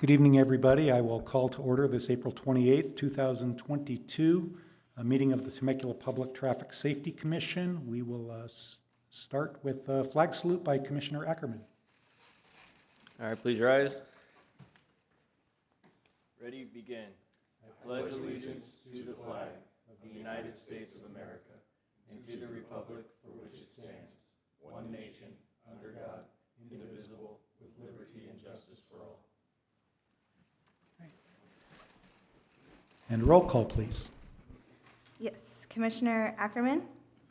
Good evening, everybody. I will call to order this April 28th, 2022 meeting of the Temecula Public Traffic Safety Commission. We will start with a flag salute by Commissioner Ackerman. All right, please rise. Ready, begin. I pledge allegiance to the flag of the United States of America and to the republic for which it stands, one nation, under God, indivisible, with liberty and justice for all. And roll call, please. Yes, Commissioner Ackerman,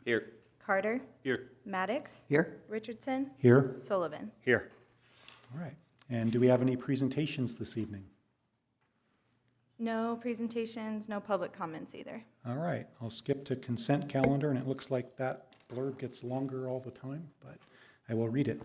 Here. Carter, Here. Maddox, Here. Richardson, Here. Sullivan. Here. All right. And do we have any presentations this evening? No presentations, no public comments either. All right. I'll skip to consent calendar, and it looks like that blurb gets longer all the time, but I will read it.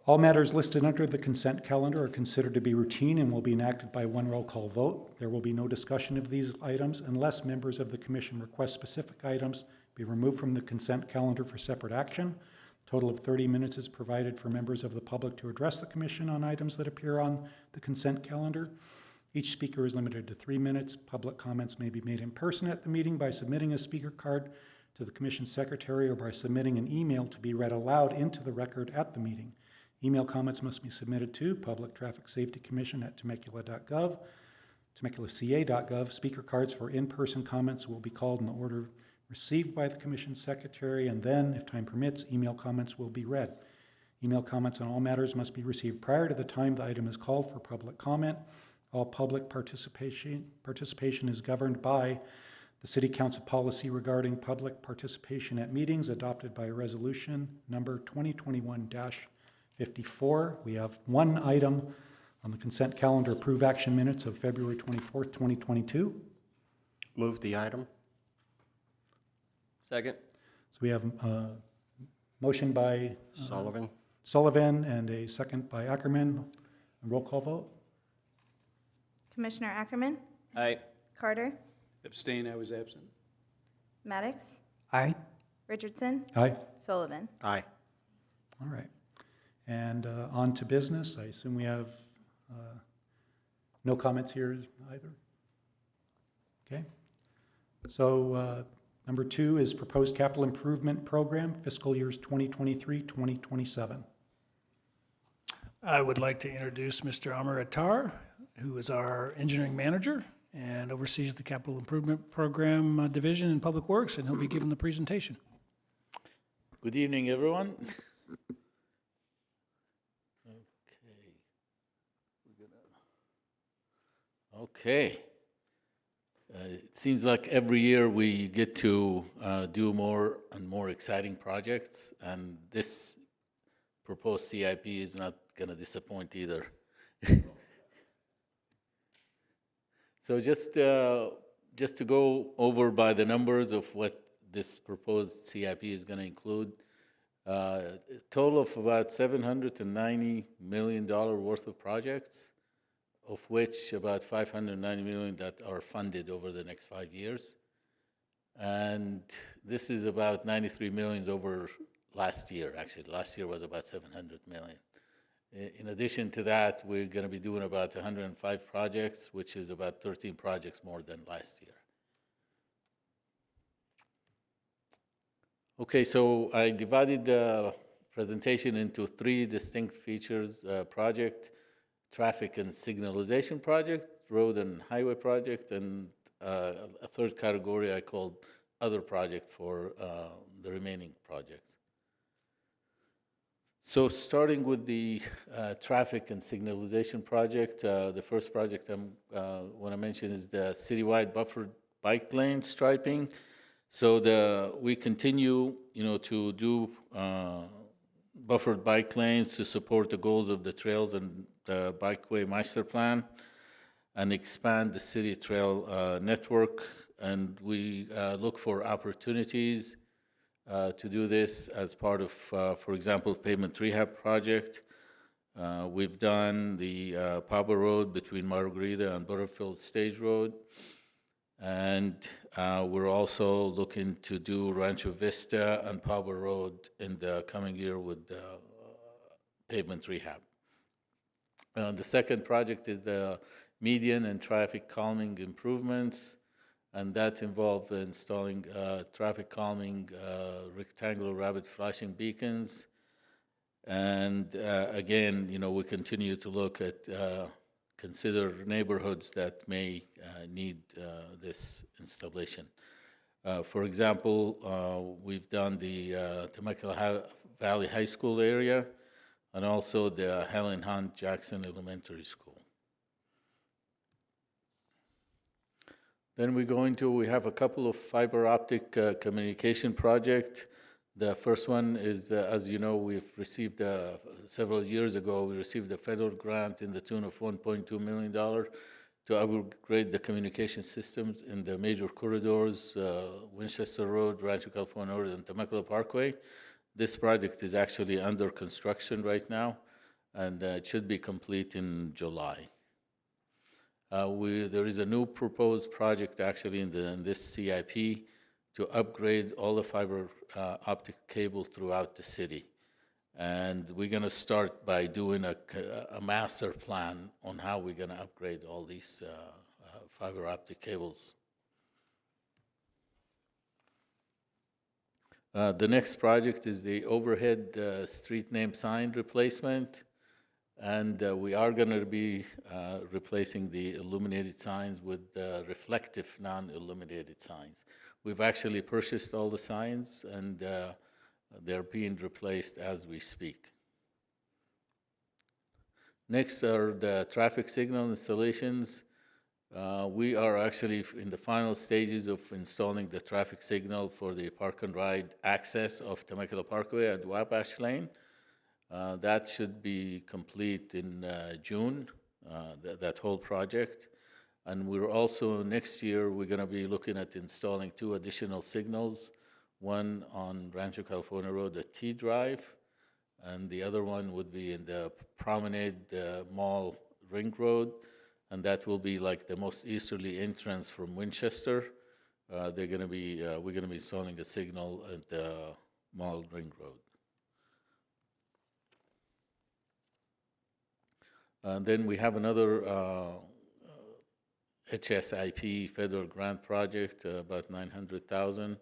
All matters listed under the consent calendar are considered to be routine and will be enacted by one roll call vote. There will be no discussion of these items unless members of the commission request specific items be removed from the consent calendar for separate action. A total of 30 minutes is provided for members of the public to address the commission on items that appear on the consent calendar. Each speaker is limited to 3 minutes. Public comments may be made in person at the meeting by submitting a speaker card to the commission secretary or by submitting an email to be read aloud into the record at the meeting. Email comments must be submitted to Public Traffic Safety Commission at temecula.gov, temeculaca.gov. Speaker cards for in-person comments will be called in the order received by the Commission Secretary, and then, if time permits, email comments will be read. Email comments on all matters must be received prior to the time the item is called for public comment. All public participation is governed by the City Council policy regarding public participation at meetings adopted by resolution number 2021-54. We have one item on the consent calendar, approve action minutes of February 24th, 2022. Move the item. Second. So we have a motion by Sullivan. and a second by Ackerman. A roll call vote. Commissioner Ackerman, Aye. Carter, Abstain, I was absent. Maddox, Aye. Richardson, Aye. Sullivan. Aye. All right. And on to business. I assume we have no comments here either. Okay. So number 2 is proposed capital improvement program, fiscal years 2023-2027. I would like to introduce Mr. Amar Attar, who is our engineering manager and oversees the capital improvement program division in Public Works, and he'll be giving the presentation. Good evening, everyone. Okay. It seems like every year we get to do more and more exciting projects, and this proposed CIP is not going to disappoint either. So just to go over by the numbers of what this proposed CIP is going to include, a total of about $790 million worth of projects, of which about $590 million that are funded over the next 5 years. And this is about $93 million over last year. Actually, last year was about $700 million. In addition to that, we're going to be doing about 105 projects, which is about 13 projects more than last year. Okay, so I divided the presentation into 3 distinct features: project, traffic and signalization project, road and highway project, and a third category I called other project for the remaining projects. So starting with the traffic and signalization project, the first project I want to mention is the citywide buffered bike lane striping. So we continue, to do buffered bike lanes to support the goals of the trails and the bikeway master plan, and expand the city trail network. And we look for opportunities to do this as part of, for example, pavement rehab project. We've done the Pablo Road between Margarita and Butterfield Stage Road. And we're also looking to do Rancho Vista and Pablo Road in the coming year with pavement rehab. The second project is the median and traffic calming improvements, and that involves installing traffic calming rectangular rapid flashing beacons. And again, we continue to look at, consider neighborhoods that may need this installation. For example, we've done the Temecula Valley High School area, and also the Helen Hunt Jackson Elementary School. Then we have a couple of fiber optic communication projects. The first one is, as you know, we've received, several years ago, we received a federal grant in the tune of $1.2 million to upgrade the communication systems in the major corridors, Winchester Road, Rancho California Road, and Temecula Parkway. This project is actually under construction right now, and it should be complete in July. There is a new proposed project actually in this CIP to upgrade all the fiber optic cable throughout the city. And we're going to start by doing a master plan on how we're going to upgrade all these fiber optic cables. The next project is the overhead street name sign replacement. And we are going to be replacing the illuminated signs with reflective non-illuminated signs. We've actually purchased all the signs, and they're being replaced as we speak. Next are the traffic signal installations. We are actually in the final stages of installing the traffic signal for the park and ride access of Temecula Parkway at Wabash Lane. That should be complete in June, that whole project. And we're also, next year, we're going to be looking at installing 2 additional signals, one on Rancho California Road at T Drive, and the other one would be in the Promenade Mall Ring Road, and that will be like the most easterly entrance from Winchester. We're going to be installing a signal at the Mall Ring Road. And then we have another HSIP federal grant project, about $900,000,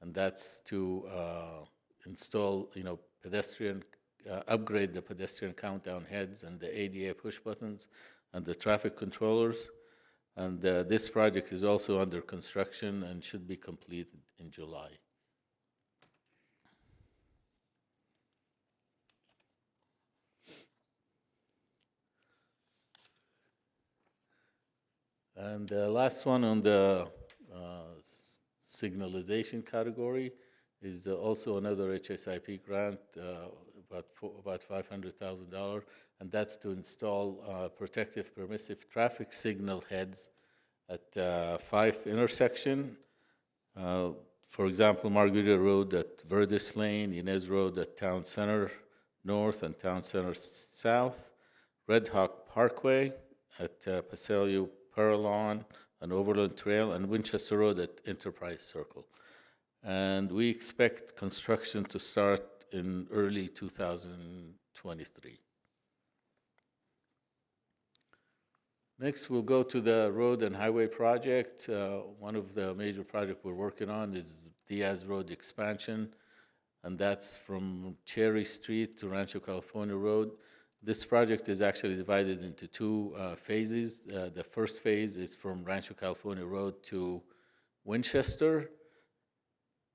and that's to install, upgrade the pedestrian countdown heads and the ADA push buttons and the traffic controllers. And this project is also under construction and should be completed in July. And the last one on the signalization category is also another HSIP grant, about $500,000, and that's to install protective permissive traffic signal heads at 5 intersections. For example, Margarita Road at Verdes Lane, Inez Road at Town Center North and Town Center South, Red Hawk Parkway at Paseo Paralon and Overland Trail, and Winchester Road at Enterprise Circle. And we expect construction to start in early 2023. Next, we'll go to the road and highway project. One of the major projects we're working on is Diaz Road expansion, and that's from Cherry Street to Rancho California Road. This project is actually divided into 2 phases. The first phase is from Rancho California Road to Winchester.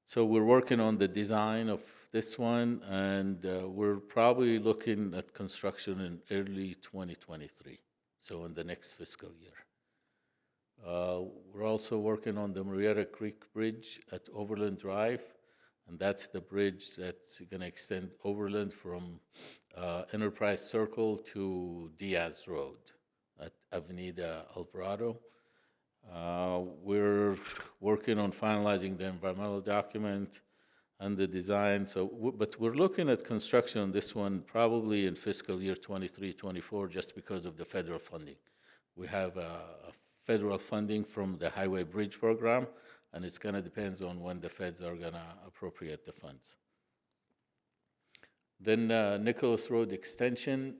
So we're working on the design of this one, and we're probably looking at construction in early 2023, so in the next fiscal year. We're also working on the Murrieta Creek Bridge at Overland Drive, and that's the bridge that's going to extend overland from Enterprise Circle to Diaz Road at Avenida Alvarado. We're working on finalizing the environmental document and the design. But we're looking at construction on this one probably in fiscal year 23-24, just because of the federal funding. We have a federal funding from the Highway Bridge Program, and it's going to depend on when the feds are going to appropriate the funds. Then Nicholas Road Extension.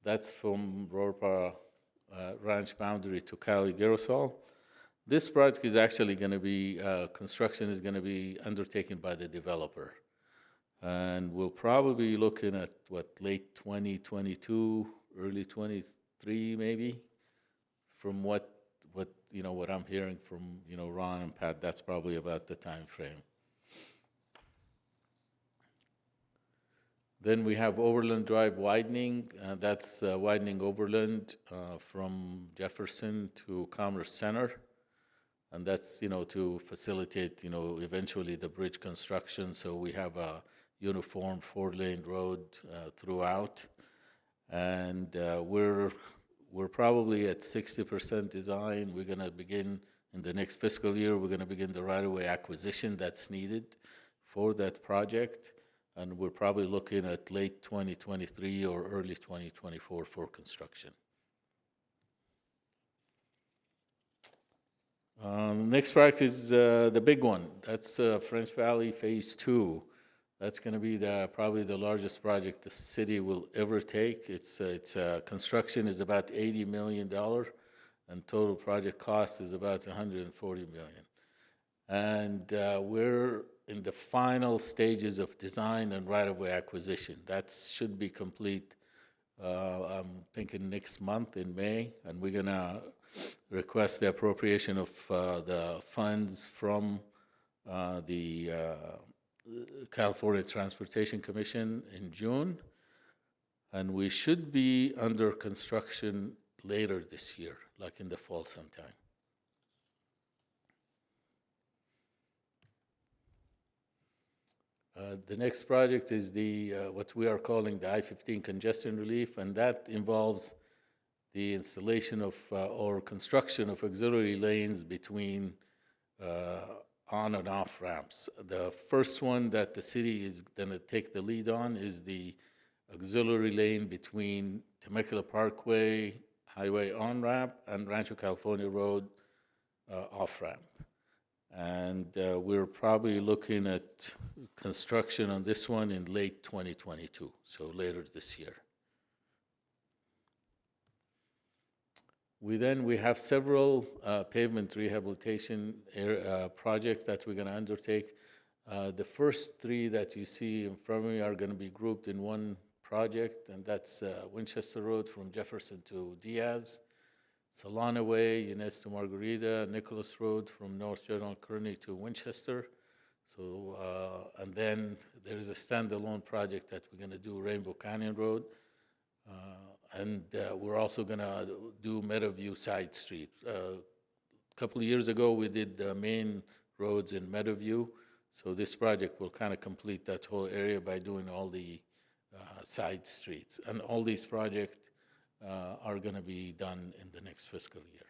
That's from Rorpa Ranch boundary to Cali Girasol. This project is actually going to be, construction is going to be undertaken by the developer. And we'll probably be looking at, late 2022, early 23 maybe, from what I'm hearing from, Ron and Pat, that's probably about the time frame. Then we have Overland Drive widening. That's widening Overland from Jefferson to Commerce Center. And that's, to facilitate, eventually the bridge construction. So we have a uniform 4-lane road throughout. And we're probably at 60% design. We're going to begin in the next fiscal year, we're going to begin the right-of-way acquisition that's needed for that project. And we're probably looking at late 2023 or early 2024 for construction. Next project is the big one. That's French Valley Phase 2. That's going to be probably the largest project the city will ever take. Its construction is about $80 million, and total project cost is about $140 million. And we're in the final stages of design and right-of-way acquisition. That should be complete, I'm thinking next month in May, and we're gonna request the appropriation of the funds from the California Transportation Commission in June, and we should be under construction later this year, like in the fall sometime. The next project is what we are calling the I15 Congestion Relief, and that involves the installation of or construction of auxiliary lanes between on and off ramps. The first one that the city is going to take the lead on is the auxiliary lane between Temecula Parkway Highway on ramp and Rancho California Road off ramp. And we're probably looking at construction on this one in late 2022, so later this year. We have several pavement rehabilitation projects that we're going to undertake. The first three that you see in front of me are going to be grouped in one project, and that's Winchester Road from Jefferson to Diaz, Solana Way, Inez to Margarita, Nicholas Road from North General Kearney to Winchester. So, and then there is a standalone project that we're going to do Rainbow Canyon Road. And we're also going to do Meadowview side street. A couple of years ago, we did the main roads in Meadowview. So this project will kind of complete that whole area by doing all the side streets. And all these projects are going to be done in the next fiscal year.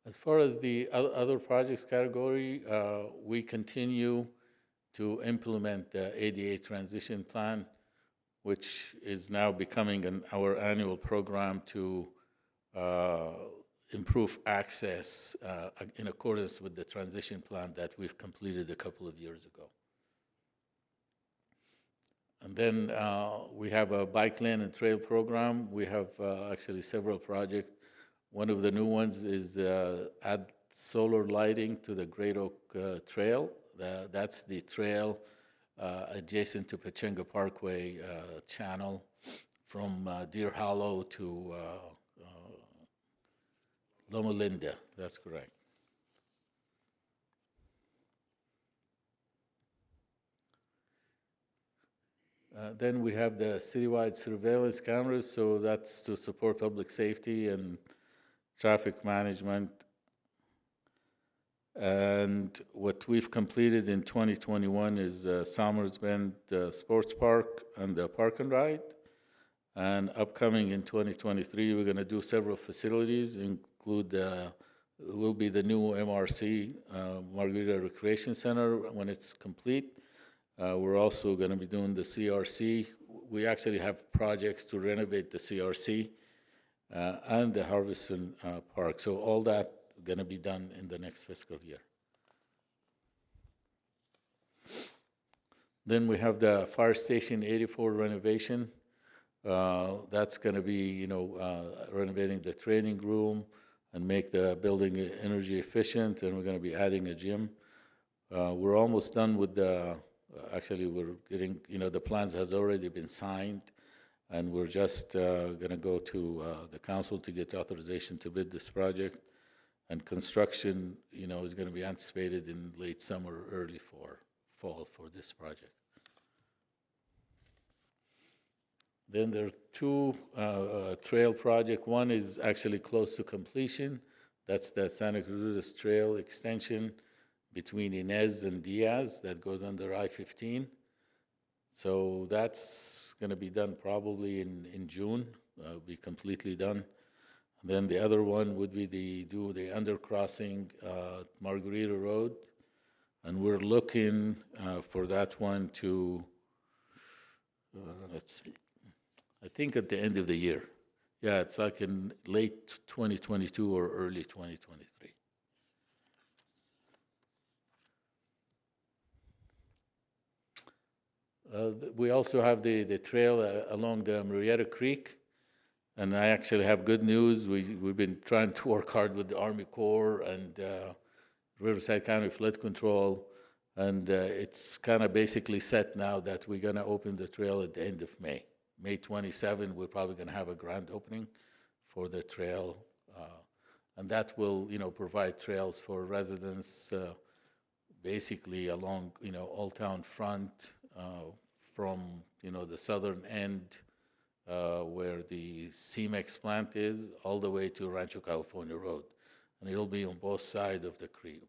As far as the other projects category, we continue to implement the ADA transition plan, which is now becoming our annual program to improve access in accordance with the transition plan that we've completed a couple of years ago. And then we have a bike lane and trail program. We have actually several projects. One of the new ones is add solar lighting to the Great Oak Trail. That's the trail adjacent to Pechenga Parkway channel from Deer Hollow to Loma Linda. That's correct. Then we have the citywide surveillance cameras, so that's to support public safety and traffic management. And what we've completed in 2021 is Somers Bend Sports Park and the Park and Ride. And upcoming in 2023, we're going to do several facilities, include will be the new MRC, Margarita Recreation Center, when it's complete. We're also going to be doing the CRC. We actually have projects to renovate the CRC and the Harveston Park. So all that going to be done in the next fiscal year. Then we have the Fire Station 84 renovation. That's going to be, renovating the training room and make the building energy efficient, and we're going to be adding a gym. We're almost done with actually we're getting, the plans has already been signed, and we're just going to go to the council to get authorization to bid this project. And construction, is going to be anticipated in late summer, early fall for this project. Then there are two trail projects. One is actually close to completion. That's the Santa Cruz Trail extension between Inez and Diaz that goes under I-15. So that's going to be done probably in June, be completely done. Then the other one would be do the undercrossing Margarita Road. And we're looking for that one to, let's see, I think at the end of the year. Yeah, it's like in late 2022 or early 2023. We also have the trail along the Murrieta Creek. And I actually have good news. We've been trying to work hard with the Army Corps and Riverside County Flood Control. And it's kind of basically set now that we're going to open the trail at the end of May. May 27, we're probably going to have a grand opening for the trail. And that will, provide trails for residents basically along, Old Town Front from, the southern end where the CEMEX plant is, all the way to Rancho, California Road. And it'll be on both sides of the creek,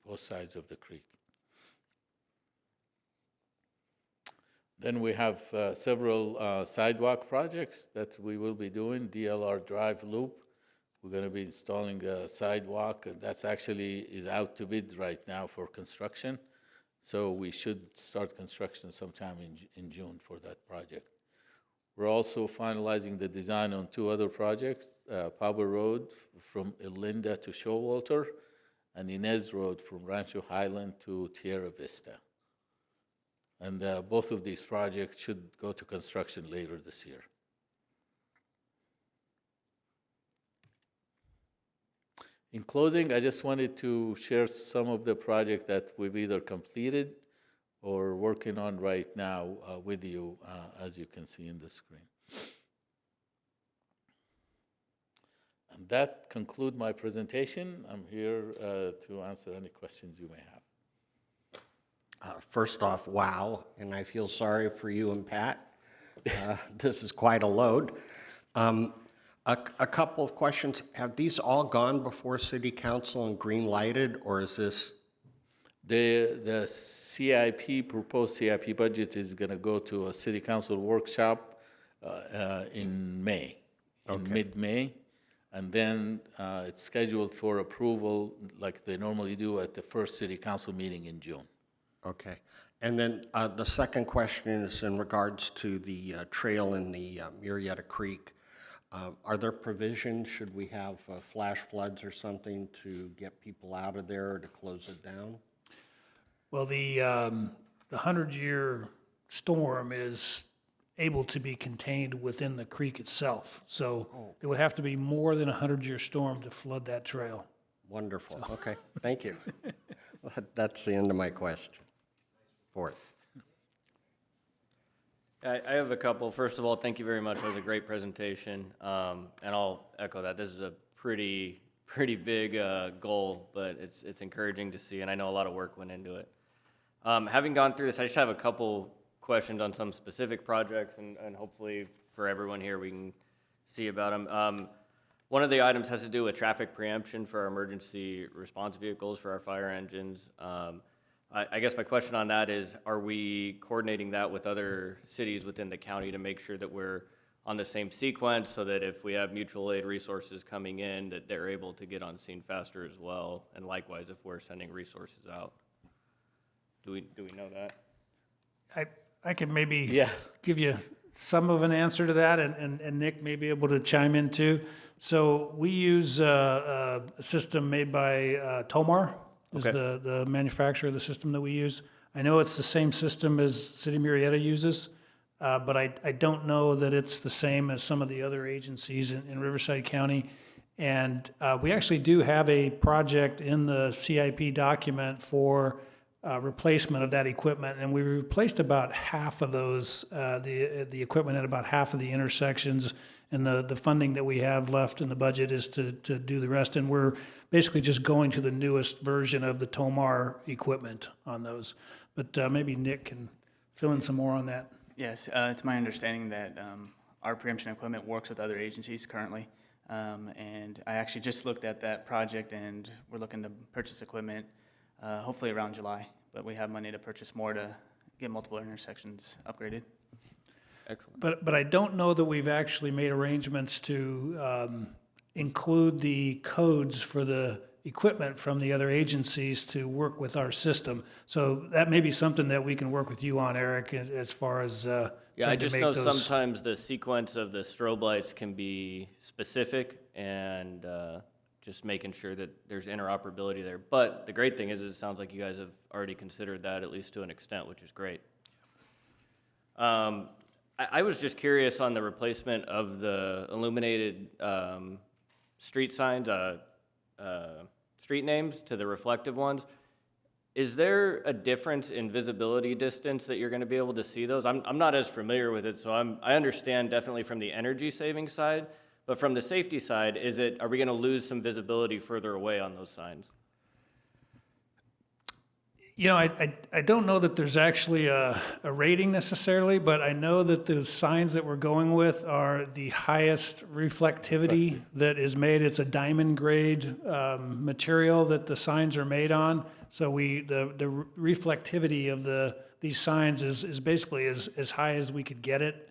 Then we have several sidewalk projects that we will be doing. DLR Drive Loop, we're going to be installing a sidewalk, and that's actually is out to bid right now for construction. So we should start construction sometime in June for that project. We're also finalizing the design on two other projects, Power Road from Elinda to Showalter, and Inez Road from Rancho Highland to Tierra Vista. And both of these projects should go to construction later this year. In closing, I just wanted to share some of the projects that we've either completed or working on right now with you, as you can see in the screen. And that concludes my presentation. I'm here to answer any questions you may have. First off, wow, and I feel sorry for you and Pat. This is quite a load. A couple of questions. Have these all gone before City Council and green lighted, or is this? The CIP, proposed CIP budget is going to go to a City Council workshop in May, in mid-May. And then it's scheduled for approval like they normally do at the first City Council meeting in June. Okay. And then the second question is in regards to the trail in the Murrieta Creek. Are there provisions, should we have flash floods or something to get people out of there or to close it down? Well, the 100-year storm is able to be contained within the creek itself. So it would have to be more than a 100-year storm to flood that trail. Wonderful. Okay. Thank you. That's the end of my question. For it. I have a couple. First of all, thank you very much. That was a great presentation. And I'll echo that. This is a pretty big goal, but it's encouraging to see, and I know a lot of work went into it. Having gone through this, I just have a couple questions on some specific projects, and hopefully for everyone here we can see about them. One of the items has to do with traffic preemption for our emergency response vehicles, for our fire engines. I guess my question on that is, are we coordinating that with other cities within the county to make sure that we're on the same sequence so that if we have mutual aid resources coming in, that they're able to get on scene faster as well? And likewise, if we're sending resources out. Do we know that? I can maybe give you some of an answer to that, and Nick may be able to chime in too. So we use a system made by Tomar, is the manufacturer of the system that we use. I know it's the same system as City of Murrieta uses, but I don't know that it's the same as some of the other agencies in Riverside County. And we actually do have a project in the CIP document for replacement of that equipment, and we replaced about half of those, the equipment at about half of the intersections, and the funding that we have left in the budget is to do the rest, and we're basically just going to the newest version of the Tomar equipment on those. But maybe Nick can fill in some more on that. Yes, it's my understanding that our preemption equipment works with other agencies currently. And I actually just looked at that project, and we're looking to purchase equipment hopefully around July. But we have money to purchase more to get multiple intersections upgraded. Excellent. But I don't know that we've actually made arrangements to include the codes for the equipment from the other agencies to work with our system. So that may be something that we can work with you on, Eric, as far as Yeah, I trying to just make know those. sometimes the sequence of the strobe lights can be specific, and just making sure that there's interoperability there. But the great thing is it sounds like you guys have already considered that, at least to an extent, which is great. I was just curious on the replacement of the illuminated street signs, street names to the reflective ones. Is there a difference in visibility distance that you're going to be able to see those? I'm not as familiar with it, so I understand definitely from the energy saving side, but from the safety side, are we going to lose some visibility further away on those signs? You know, I don't know that there's actually a rating necessarily, but I know that the signs that we're going with are the highest reflectivity that is made. It's a diamond grade material that the signs are made on. So the reflectivity of these signs is basically as high as we could get it.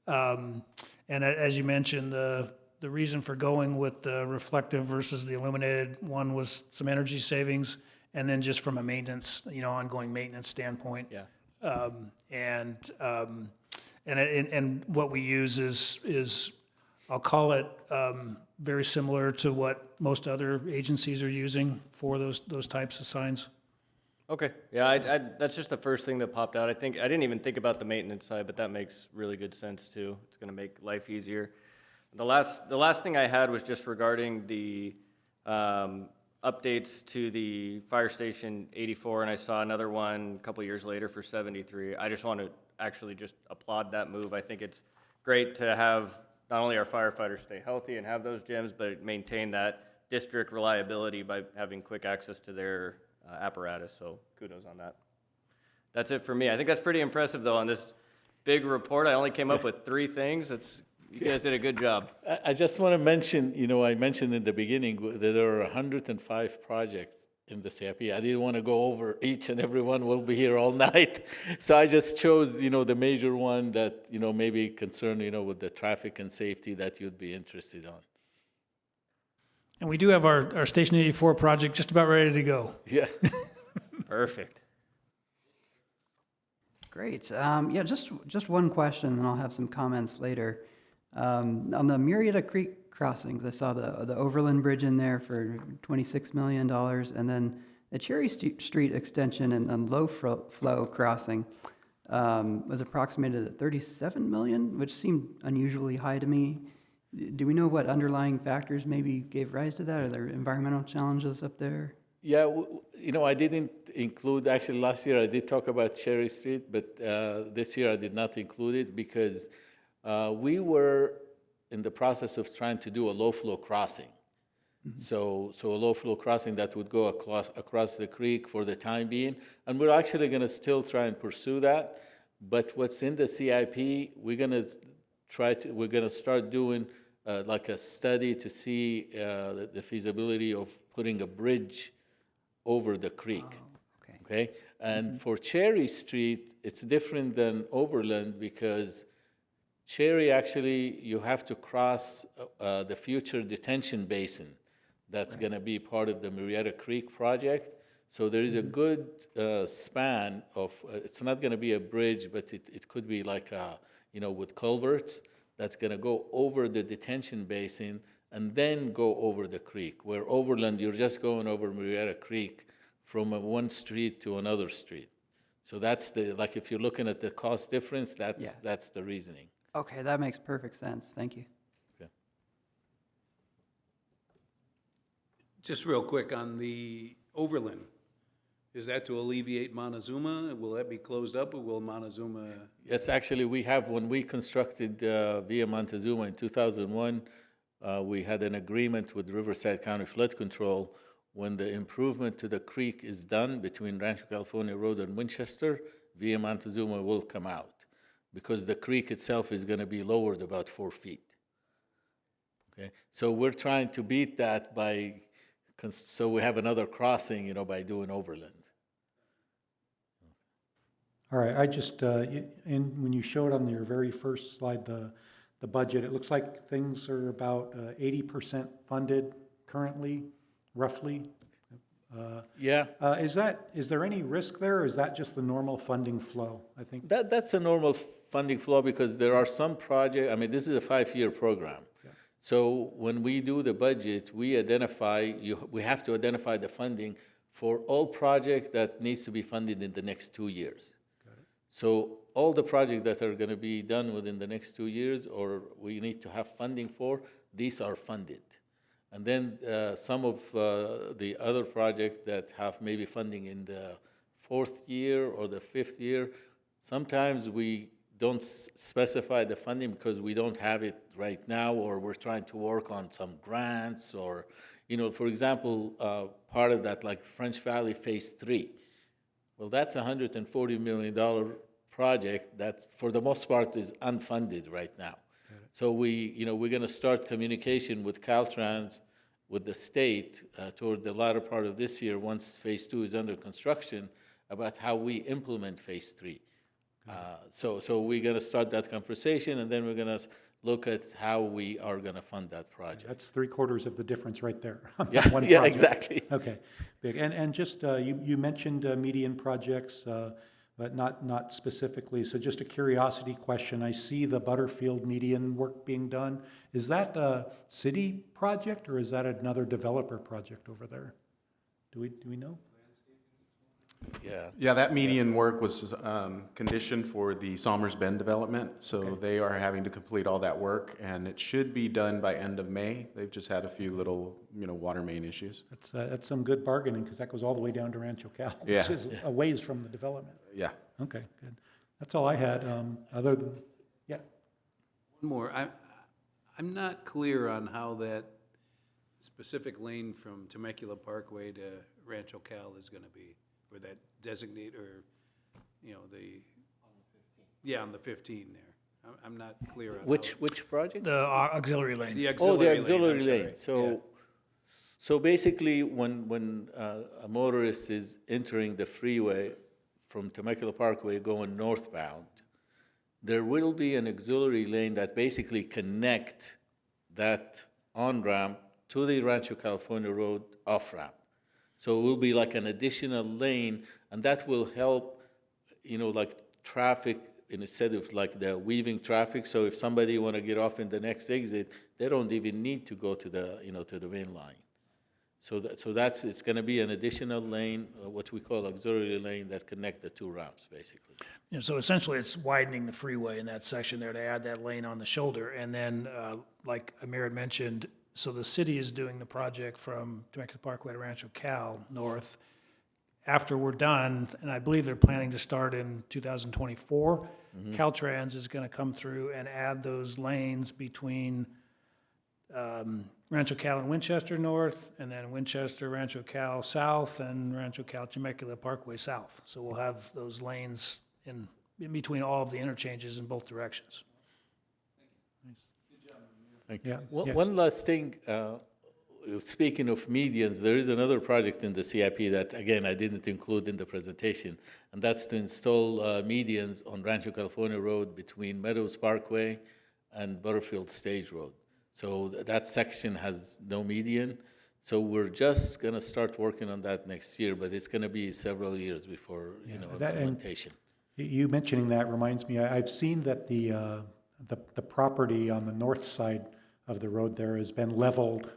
And as you mentioned, the reason for going with the reflective versus the illuminated one was some energy savings. And then just from a maintenance, ongoing maintenance standpoint. Yeah. And what we use is I'll call it very similar to what most other agencies are using for those types of signs. Okay. Yeah, that's just the first thing that popped out. I didn't even think about the maintenance side, but that makes really good sense too. It's going to make life easier. The last thing I had was just regarding the updates to the fire station 84, and I saw another one a couple years later for 73. I just want to actually just applaud that move. I think it's great to have not only our firefighters stay healthy and have those gyms, but maintain that district reliability by having quick access to their apparatus. So kudos on that. That's it for me. I think that's pretty impressive, though, on this big report. I only came up with 3 things. You guys did a good job. I just want to mention, I mentioned in the beginning that there are 105 projects in the CIP. I didn't want to go over each and every one. We'll be here all night. So I just chose, the major one that, maybe concerned, with the traffic and safety that you'd be interested on. And we do have our Station 84 project just about ready to go. Yeah. Perfect. Great. Yeah, just one question, and I'll have some comments later. On the Murrieta Creek crossings, I saw the Overland Bridge in there for $26 million, and then the Cherry Street extension and low flow crossing was approximated at $37 million, which seemed unusually high to me. Do we know what underlying factors maybe gave rise to that? Are there environmental challenges up there? Yeah, I didn't include, actually last year I did talk about Cherry Street, but this year I did not include it because we were in the process of trying to do a low-flow crossing. Mm-hmm. So a low-flow crossing that would go across the creek for the time being, and we're actually going to still try and pursue that. But what's in the CIP, we're going to start doing like a study to see the feasibility of putting a bridge over the creek. Oh, Okay, and for Cherry Street, it's different than Overland because Cherry, actually, you have to cross the future detention basin that's going to be part of the Murrieta Creek project. So there is a good span of, it's not going to be a bridge, but it could be like, with culverts that's going to go over the detention basin and then go over the creek. Where Overland, you're just going over Murrieta Creek from one street to another street. So that's the, like, if you're looking at the cost difference, Yeah. that's the reasoning. Okay, that makes perfect sense. Thank you. Just real quick, on the Overland, is that to alleviate Montezuma? Will that be closed up, or will Montezuma? Yes, actually, we have, when we constructed Via Montezuma in 2001, we had an agreement with Riverside County Flood Control. When the improvement to the creek is done between Rancho California Road and Winchester, Via Montezuma will come out, because the creek itself is going to be lowered about 4 feet. Okay, so we're trying to beat that by, so we have another crossing, you know, by doing Overland. All right, I just, and when you showed on your very first slide, the budget, it looks like things are about 80% funded currently, roughly. Yeah. Is there any risk there, or is that just the normal funding flow? I think, That's a normal funding flow, because there are some projects, I mean, this is a 5-year program. Yeah. So when we do the budget, we have to identify the funding for all projects that needs to be funded in the next 2 years. So all the projects that are going to be done within the next 2 years, or we need to have funding for, these are funded. And then some of the other projects that have maybe funding in the 4th year or the 5th year, sometimes we don't specify the funding because we don't have it right now, or we're trying to work on some grants, or, you know, for example, part of that, like French Valley Phase 3. Well, that's a $140 million project that, for the most part, is unfunded right now. So we're going to start communication with Caltrans, with the state, toward the latter part of this year, once Phase 2 is under construction, about how we implement Phase 3. So we're going to start that conversation, and then we're going to look at how we are going to fund that project. that's 3/4 of the difference right there. on Yeah, one yeah, project. exactly. Okay, big. And just, you mentioned median projects, but not specifically. So just a curiosity question. I see the Butterfield median work being done. Is that a city project, or is that another developer project over there? Do we know? Yeah. Yeah, that median work was conditioned for the Somers Bend development, so Okay. they are having to complete all that work, and it should be done by end of May. They've just had a few little, water main issues. That's some good bargaining, because that goes all the way down to Rancho Cal, Yeah. which is a ways from the development. Yeah. Okay, good. That's all I had, other than, yeah. One more, I'm not clear on how that specific lane from Temecula Parkway to Rancho Cal is gonna be, or that designate, or, the. Yeah, on the 15 there. I'm not clear on. Which project? The auxiliary lane. The Oh, the auxiliary lane, auxiliary I'm lane. sorry. So basically, when a motorist is entering the freeway from Temecula Parkway going northbound, there will be an auxiliary lane that basically connect that on-ramp to the Rancho California Road off-ramp. So it will be like an additional lane, and that will help, like traffic, instead of like the weaving traffic. So if somebody want to get off in the next exit, they don't even need to go to the, to the main line. So it's going to be an additional lane, what we call auxiliary lane, that connect the two ramps, basically. So essentially, it's widening the freeway in that section there to add that lane on the shoulder. And then, like Amir had mentioned, so the city is doing the project from Temecula Parkway to Rancho Cal north. After we're done, and I believe they're planning to start in 2024, Caltrans is going to come through and add those lanes between Rancho Cal and Winchester north, and then Winchester, Rancho Cal south, and Rancho Cal Temecula Parkway south. So we'll have those lanes in between all of the interchanges in both directions. Thank you. Yeah, yeah. One last thing, speaking of medians, there is another project in the CIP that, again, I didn't include in the presentation, and that's to install medians on Rancho California Road between Meadows Parkway and Butterfield Stage Road. So that section has no median, so we're just going to start working on that next year, but it's going to be several years before, that- and- implementation. You mentioning that reminds me, I've seen that the property on the north side of the road there has been leveled,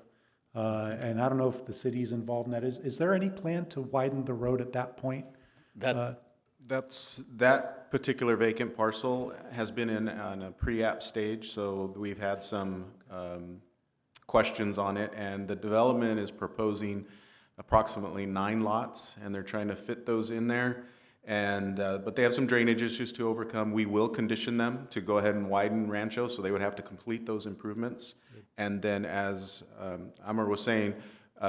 and I don't know if the city's involved in that. Is there any plan to widen the road at that point? That particular vacant parcel has been on a pre-app stage, so we've had some questions on it, and the development is proposing approximately 9 lots, and they're trying to fit those in there. And, but they have some drainage issues to overcome. We will condition them to go ahead and widen Rancho, so they would have to complete those improvements. And then as Amar was saying,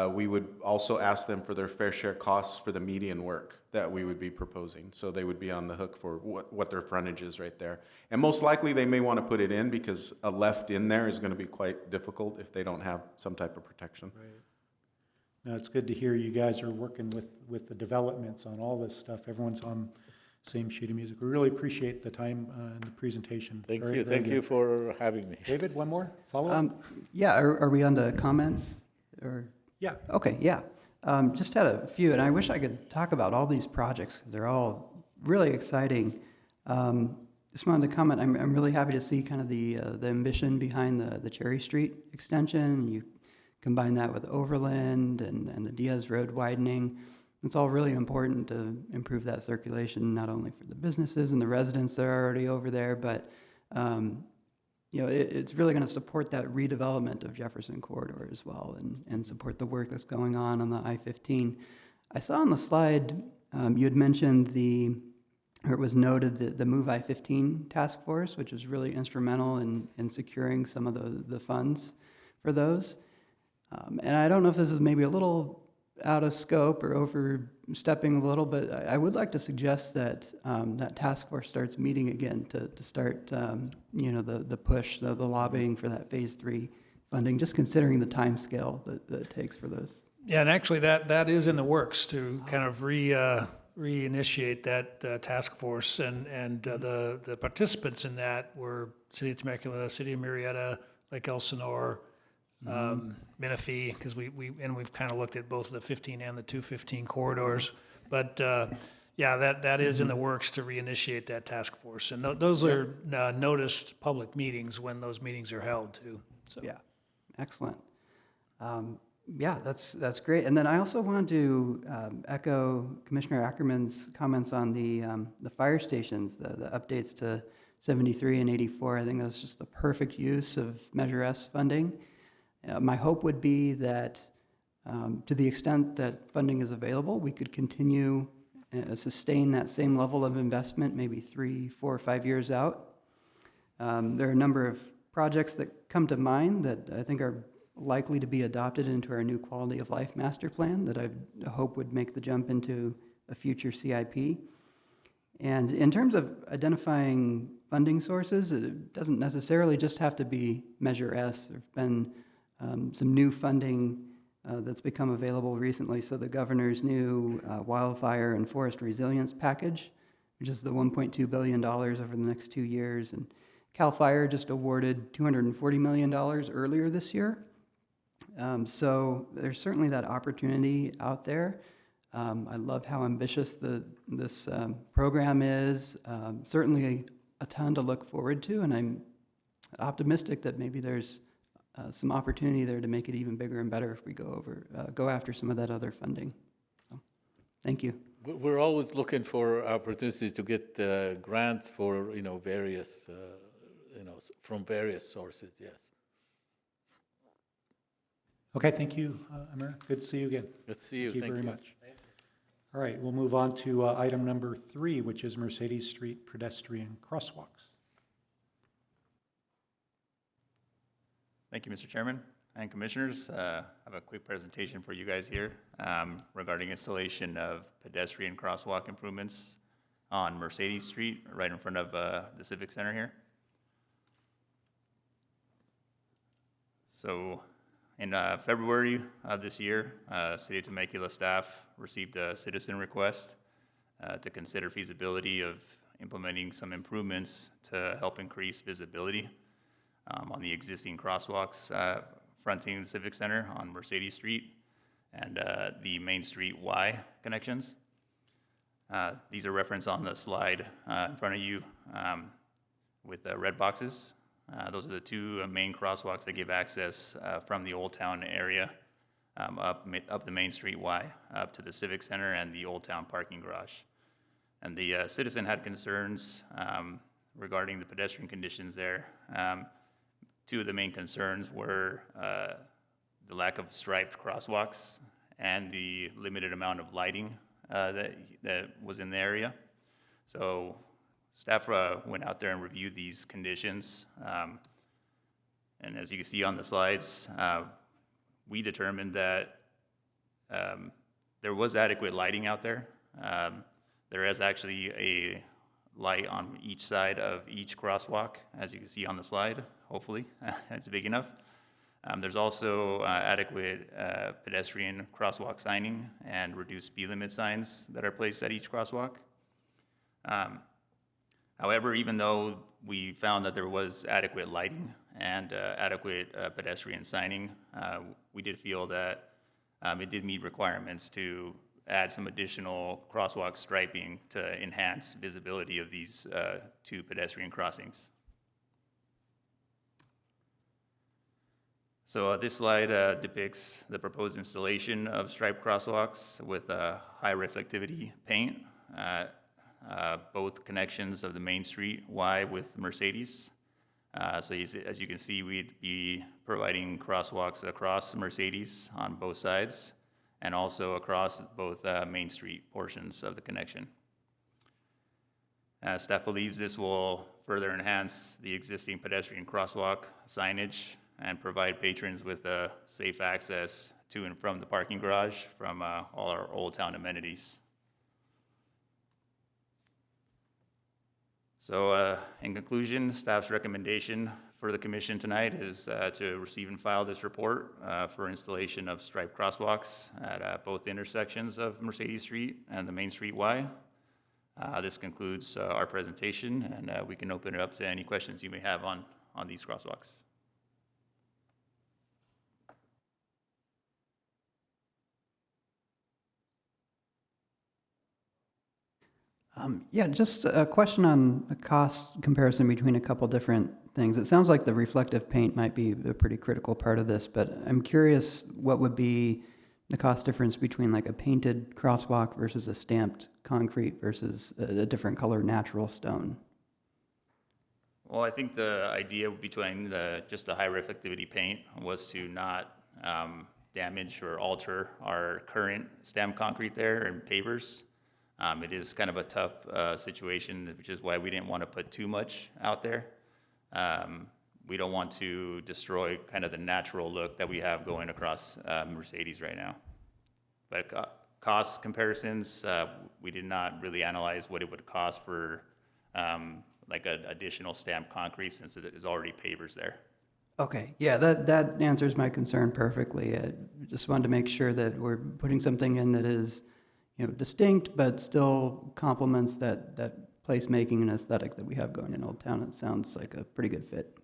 we would also ask them for their fair share costs for the median work that we would be proposing. So they would be on the hook for what their frontage is right there. And most likely they may want to put it in because a left in there is going to be quite difficult if they don't have some type of protection. Right. No, it's good to hear you guys are working with the developments on all this stuff. Everyone's on the same sheet of music. We really appreciate the time and the presentation. Thank Very, you, very thank you good. for having me. David, one more follow-up? Yeah, are we on to comments? Or, Yeah. okay, yeah. Just had a few, and I wish I could talk about all these projects because they're all really exciting. Just wanted to comment, I'm really happy to see kind of the ambition behind the Cherry Street extension. You combine that with Overland and the Diaz Road widening. It's all really important to improve that circulation, not only for the businesses and the residents that are already over there, but you know, it's really going to support that redevelopment of Jefferson Corridor as well, and support the work that's going on the I-15. I saw on the slide you had mentioned or it was noted that the Move I-15 task force, which was really instrumental in securing some of the funds for those. And I don't know if this is maybe a little out of scope or overstepping a little, but I would like to suggest that that task force starts meeting again to start, you know, the push, the lobbying for that Phase 3 funding, just considering the time scale that it takes for those. Yeah, and actually that is in the works to kind of reinitiate that task force, and the participants in that were City of Temecula, City of Murrieta, Lake Elsinore, Menifee, because we've kind of looked at both the 15 and the 215 corridors. But yeah, that is in the works to reinitiate that task force, and those are noticed public meetings when those meetings are held too. So. Yeah, excellent. Yeah, that's great. And then I also wanted to echo Commissioner Ackerman's comments on the fire stations, the updates to 73 and 84. I think that's just the perfect use of Measure S funding. My hope would be that to the extent that funding is available, we could continue sustain that same level of investment, maybe 3, 4, or 5 years out. There are a number of projects that come to mind that I think are likely to be adopted into our new quality of life master plan that I hope would make the jump into a future CIP. And in terms of identifying funding sources, it doesn't necessarily just have to be Measure S. There have been some new funding that's become available recently. So the governor's new wildfire and forest resilience package, which is the $1.2 billion over the next 2 years. And CAL FIRE just awarded $240 million earlier this year. So there's certainly that opportunity out there. I love how ambitious this program is. Certainly a ton to look forward to, and I'm optimistic that maybe there's some opportunity there to make it even bigger and better if we go after some of that other funding. So, thank you. We're always looking for opportunities to get grants for, various, from various sources, yes. Okay, thank you, Amir. Good to see you again. Good to see you. Thank you very much. All right, we'll move on to item number 3, which is Mercedes Street pedestrian crosswalks. Thank you, Mr. Chairman and Commissioners. I have a quick presentation for you guys here regarding installation of pedestrian crosswalk improvements on Mercedes Street, right in front of the Civic Center here. So in February of this year, City of Temecula staff received a citizen request to consider feasibility of implementing some improvements to help increase visibility on the existing crosswalks fronting the Civic Center on Mercedes Street and the Main Street Y connections. These are referenced on the slide in front of you with the red boxes. Those are the 2 main crosswalks that give access from the Old Town area up the Main Street Y up to the Civic Center and the Old Town parking garage. And the citizen had concerns regarding the pedestrian conditions there. Two of the main concerns were the lack of striped crosswalks and the limited amount of lighting that was in the area. So staff went out there and reviewed these conditions. And as you can see on the slides, we determined that there was adequate lighting out there. There is actually a light on each side of each crosswalk, as you can see on the slide, hopefully. It's big enough. There's also adequate pedestrian crosswalk signing and reduced speed limit signs that are placed at each crosswalk. However, even though we found that there was adequate lighting and adequate pedestrian signing, we did feel that it did meet requirements to add some additional crosswalk striping to enhance visibility of these two pedestrian crossings. So this slide depicts the proposed installation of striped crosswalks with high reflectivity paint at both connections of the Main Street Y with Mercedes. So as you can see, we'd be providing crosswalks across Mercedes on both sides and also across both Main Street portions of the connection. Staff believes this will further enhance the existing pedestrian crosswalk signage and provide patrons with safe access to and from the parking garage from all our Old Town amenities. So in conclusion, staff's recommendation for the commission tonight is to receive and file this report for installation of striped crosswalks at both intersections of Mercedes Street and the Main Street Y. This concludes our presentation, and we can open it up to any questions you may have on these crosswalks. Yeah, just a question on the cost comparison between a couple different things. It sounds like the reflective paint might be a pretty critical part of this, but I'm curious what would be the cost difference between like a painted crosswalk versus a stamped concrete versus a different color natural stone? Well, I think the idea between just the high reflectivity paint was to not damage or alter our current stamped concrete there and pavers. It is kind of a tough situation, which is why we didn't want to put too much out there. We don't want to destroy kind of the natural look that we have going across Mercedes right now. But cost comparisons, we did not really analyze what it would cost for like an additional stamped concrete since it is already pavers there. Okay, yeah, that answers my concern perfectly. I just wanted to make sure that we're putting something in that is, you know, distinct, but still complements that placemaking and aesthetic that we have going in Old Town. It sounds like a pretty good fit.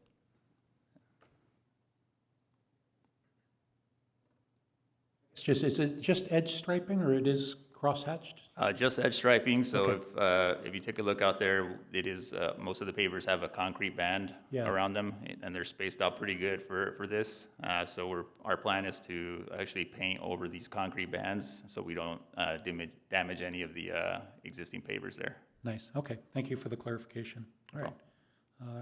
Is it just edge striping, or it is cross-hatched? Just edge striping, so Okay. if you take a look out there, it is, most of the pavers have a concrete band Yeah. around them, and they're spaced out pretty good for this. So our plan is to actually paint over these concrete bands so we don't damage any of the existing pavers there. Nice, okay, thank you for the clarification. All right.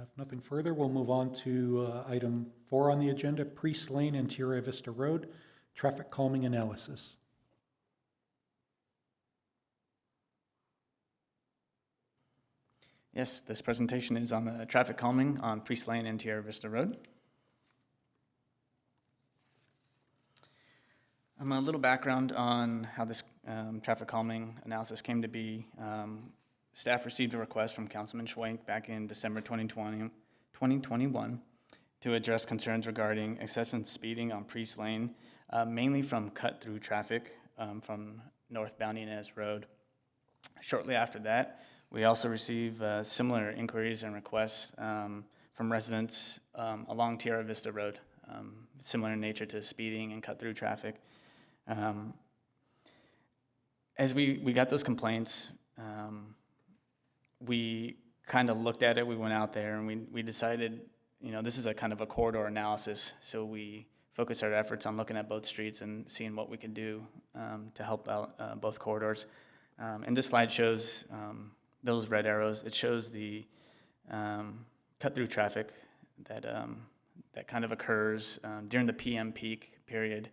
If nothing further, we'll move on to item 4 on the agenda, Priest Lane and Tierra Vista Road, traffic calming analysis. Yes, this presentation is on the traffic calming on Priest Lane and Tierra Vista Road. A little background on how this traffic calming analysis came to be. Staff received a request from Councilman Schwenk back in December 2021 to address concerns regarding excessive speeding on Priest Lane, mainly from cut-through traffic from northbound Inez Road. Shortly after that, we also received similar inquiries and requests from residents along Tierra Vista Road, similar in nature to speeding and cut-through traffic. As we got those complaints, we kind of looked at it, we went out there, and we decided, you know, this is a kind of a corridor analysis, so we focused our efforts on looking at both streets and seeing what we could do to help out both corridors. And this slide shows those red arrows. It shows the cut-through traffic that kind of occurs during the PM peak period.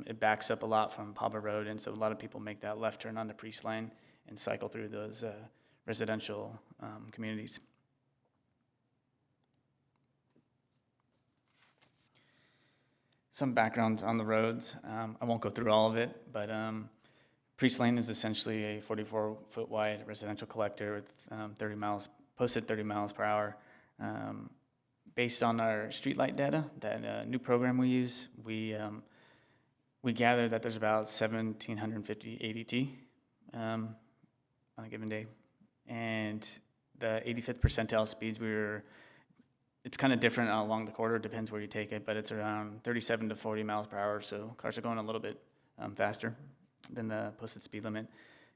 It backs up a lot from Pablo Road, and so a lot of people make that left turn onto Priest Lane and cycle through those residential communities. Some background on the roads. I won't go through all of it, but Priest Lane is essentially a 44-foot wide residential collector with 30 miles, posted 30 miles per hour. Based on our streetlight data, that new program we use, we gather that there's about 1,750 ADT on a given day. And the 85th percentile speeds, it's kind of different along the corridor, depends where you take it, but it's around 37 to 40 miles per hour, so cars are going a little bit faster than the posted speed limit.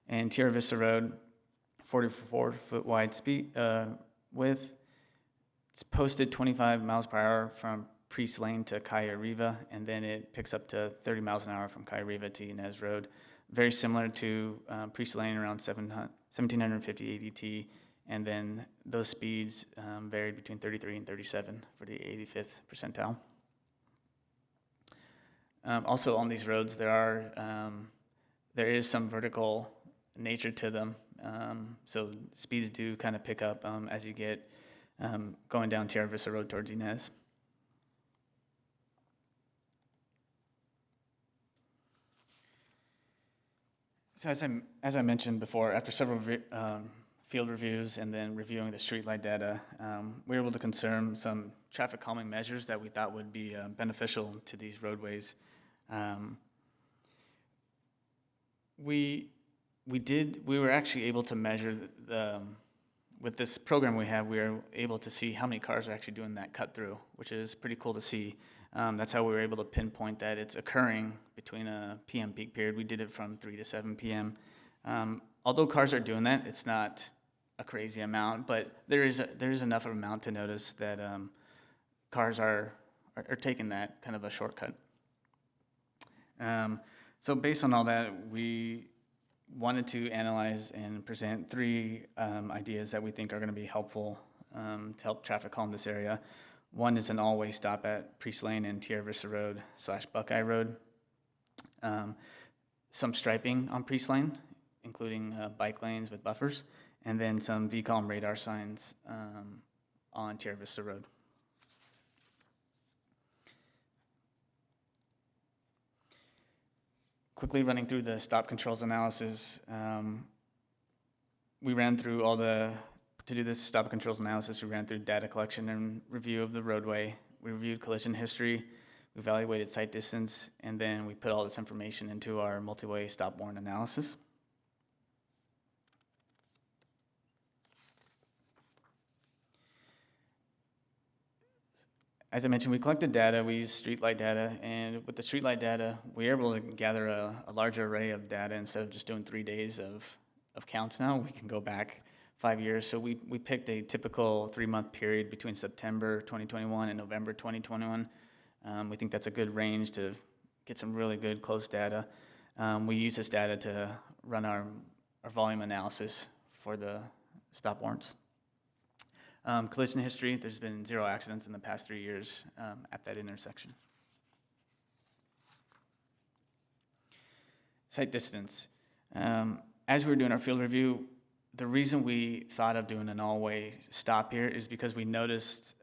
And Tierra Vista Road, 44-foot wide speed width. It's posted 25 miles per hour from Priest Lane to Calle Riva, and then it picks up to 30 miles an hour from Calle Riva to Inez Road. Very similar to Priest Lane, around 1,750 ADT, and then those speeds varied between 33 and 37 for the 85th percentile. Also on these roads, there is some vertical nature to them, so speeds do kind of pick up as you get going down Tierra Vista Road towards Inez. So as I mentioned before, after several field reviews and then reviewing the streetlight data, we were able to confirm some traffic calming measures that we thought would be beneficial to these roadways. We were actually able to measure with this program we have, we were able to see how many cars are actually doing that cut through, which is pretty cool to see. That's how we were able to pinpoint that it's occurring between a PM peak period. We did it from 3 to 7 p.m. Although cars are doing that, it's not a crazy amount, but there is enough of an amount to notice that cars are taking that kind of a shortcut. So based on all that, we wanted to analyze and present 3 ideas that we think are going to be helpful to help traffic calm this area. One is an all-way stop at Priest Lane and Tierra Vista Road / Buckeye Road. Some striping on Priest Lane, including bike lanes with buffers, and then some VCOM radar signs on Tierra Vista Road. Quickly running through the stop controls analysis, we ran through to do this stop controls analysis, we ran through data collection and review of the roadway. We reviewed collision history, we evaluated sight distance, and then we put all this information into our MultiWay Stop warrant analysis. As I mentioned, we collected data, we used streetlight data, and with the streetlight data, we were able to gather a larger array of data instead of just doing 3 days of counts now. We can go back 5 years. So we picked a typical 3-month period between September 2021 and November 2021. We think that's a good range to get some really good close data. We use this data to run our volume analysis for the stop warrants. Collision history, there's been 0 accidents in the past 3 years at that intersection. Sight distance. As we were doing our field review, the reason we thought of doing an all-way stop here is because we noticed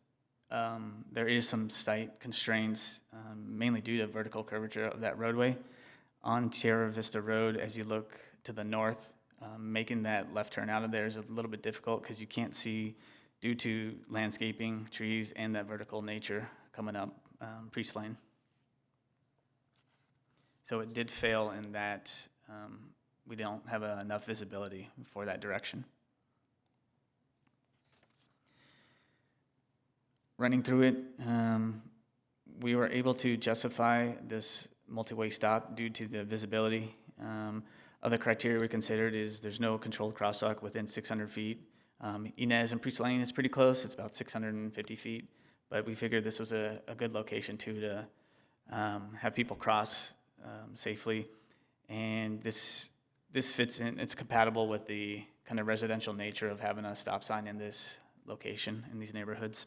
there is some sight constraints, mainly due to vertical curvature of that roadway. On Tierra Vista Road, as you look to the north, making that left turn out of there is a little bit difficult because you can't see due to landscaping, trees, and that vertical nature coming up Priest Lane. So it did fail in that we don't have enough visibility for that direction. Running through it, we were able to justify this multi-way stop due to the visibility. Other criteria we considered is there's no controlled crosswalk within 600 feet. Inez and Priest Lane is pretty close, it's about 650 feet, but we figured this was a good location too to have people cross safely. And this this fits in, it's compatible with the kind of residential nature of having a stop sign in this location, in these neighborhoods.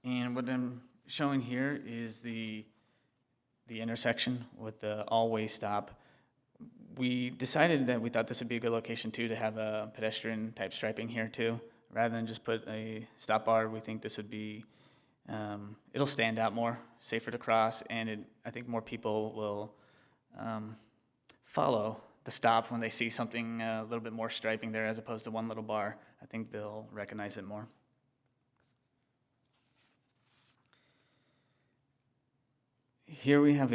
And what I'm showing here is the intersection with the all-way stop. We decided that we thought this would be a good location too, to have a pedestrian type striping here too. Rather than just put a stop bar, we think this would be, it'll stand out more, safer to cross, and I think more people will follow the stop when they see something a little bit more striping there as opposed to one little bar. I think they'll recognize it more. Here we have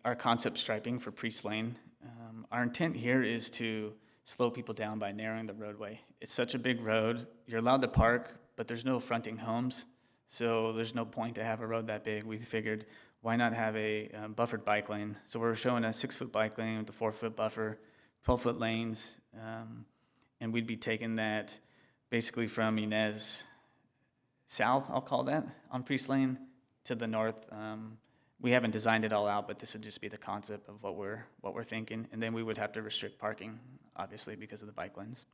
our concept striping for Priest Lane. Our intent here is to slow people down by narrowing the roadway. It's such a big road. You're allowed to park, but there's no fronting homes, so there's no point to have a road that big. We figured, why not have a buffered bike lane? So we're showing a 6-foot bike lane with a 4-foot buffer, 12-foot lanes, and we'd be taking that basically from Inez south, I'll call that, on Priest Lane, to the north. We haven't designed it all out, but this would just be the concept of what we're thinking. And then we would have to restrict parking, obviously, because of the bike lanes.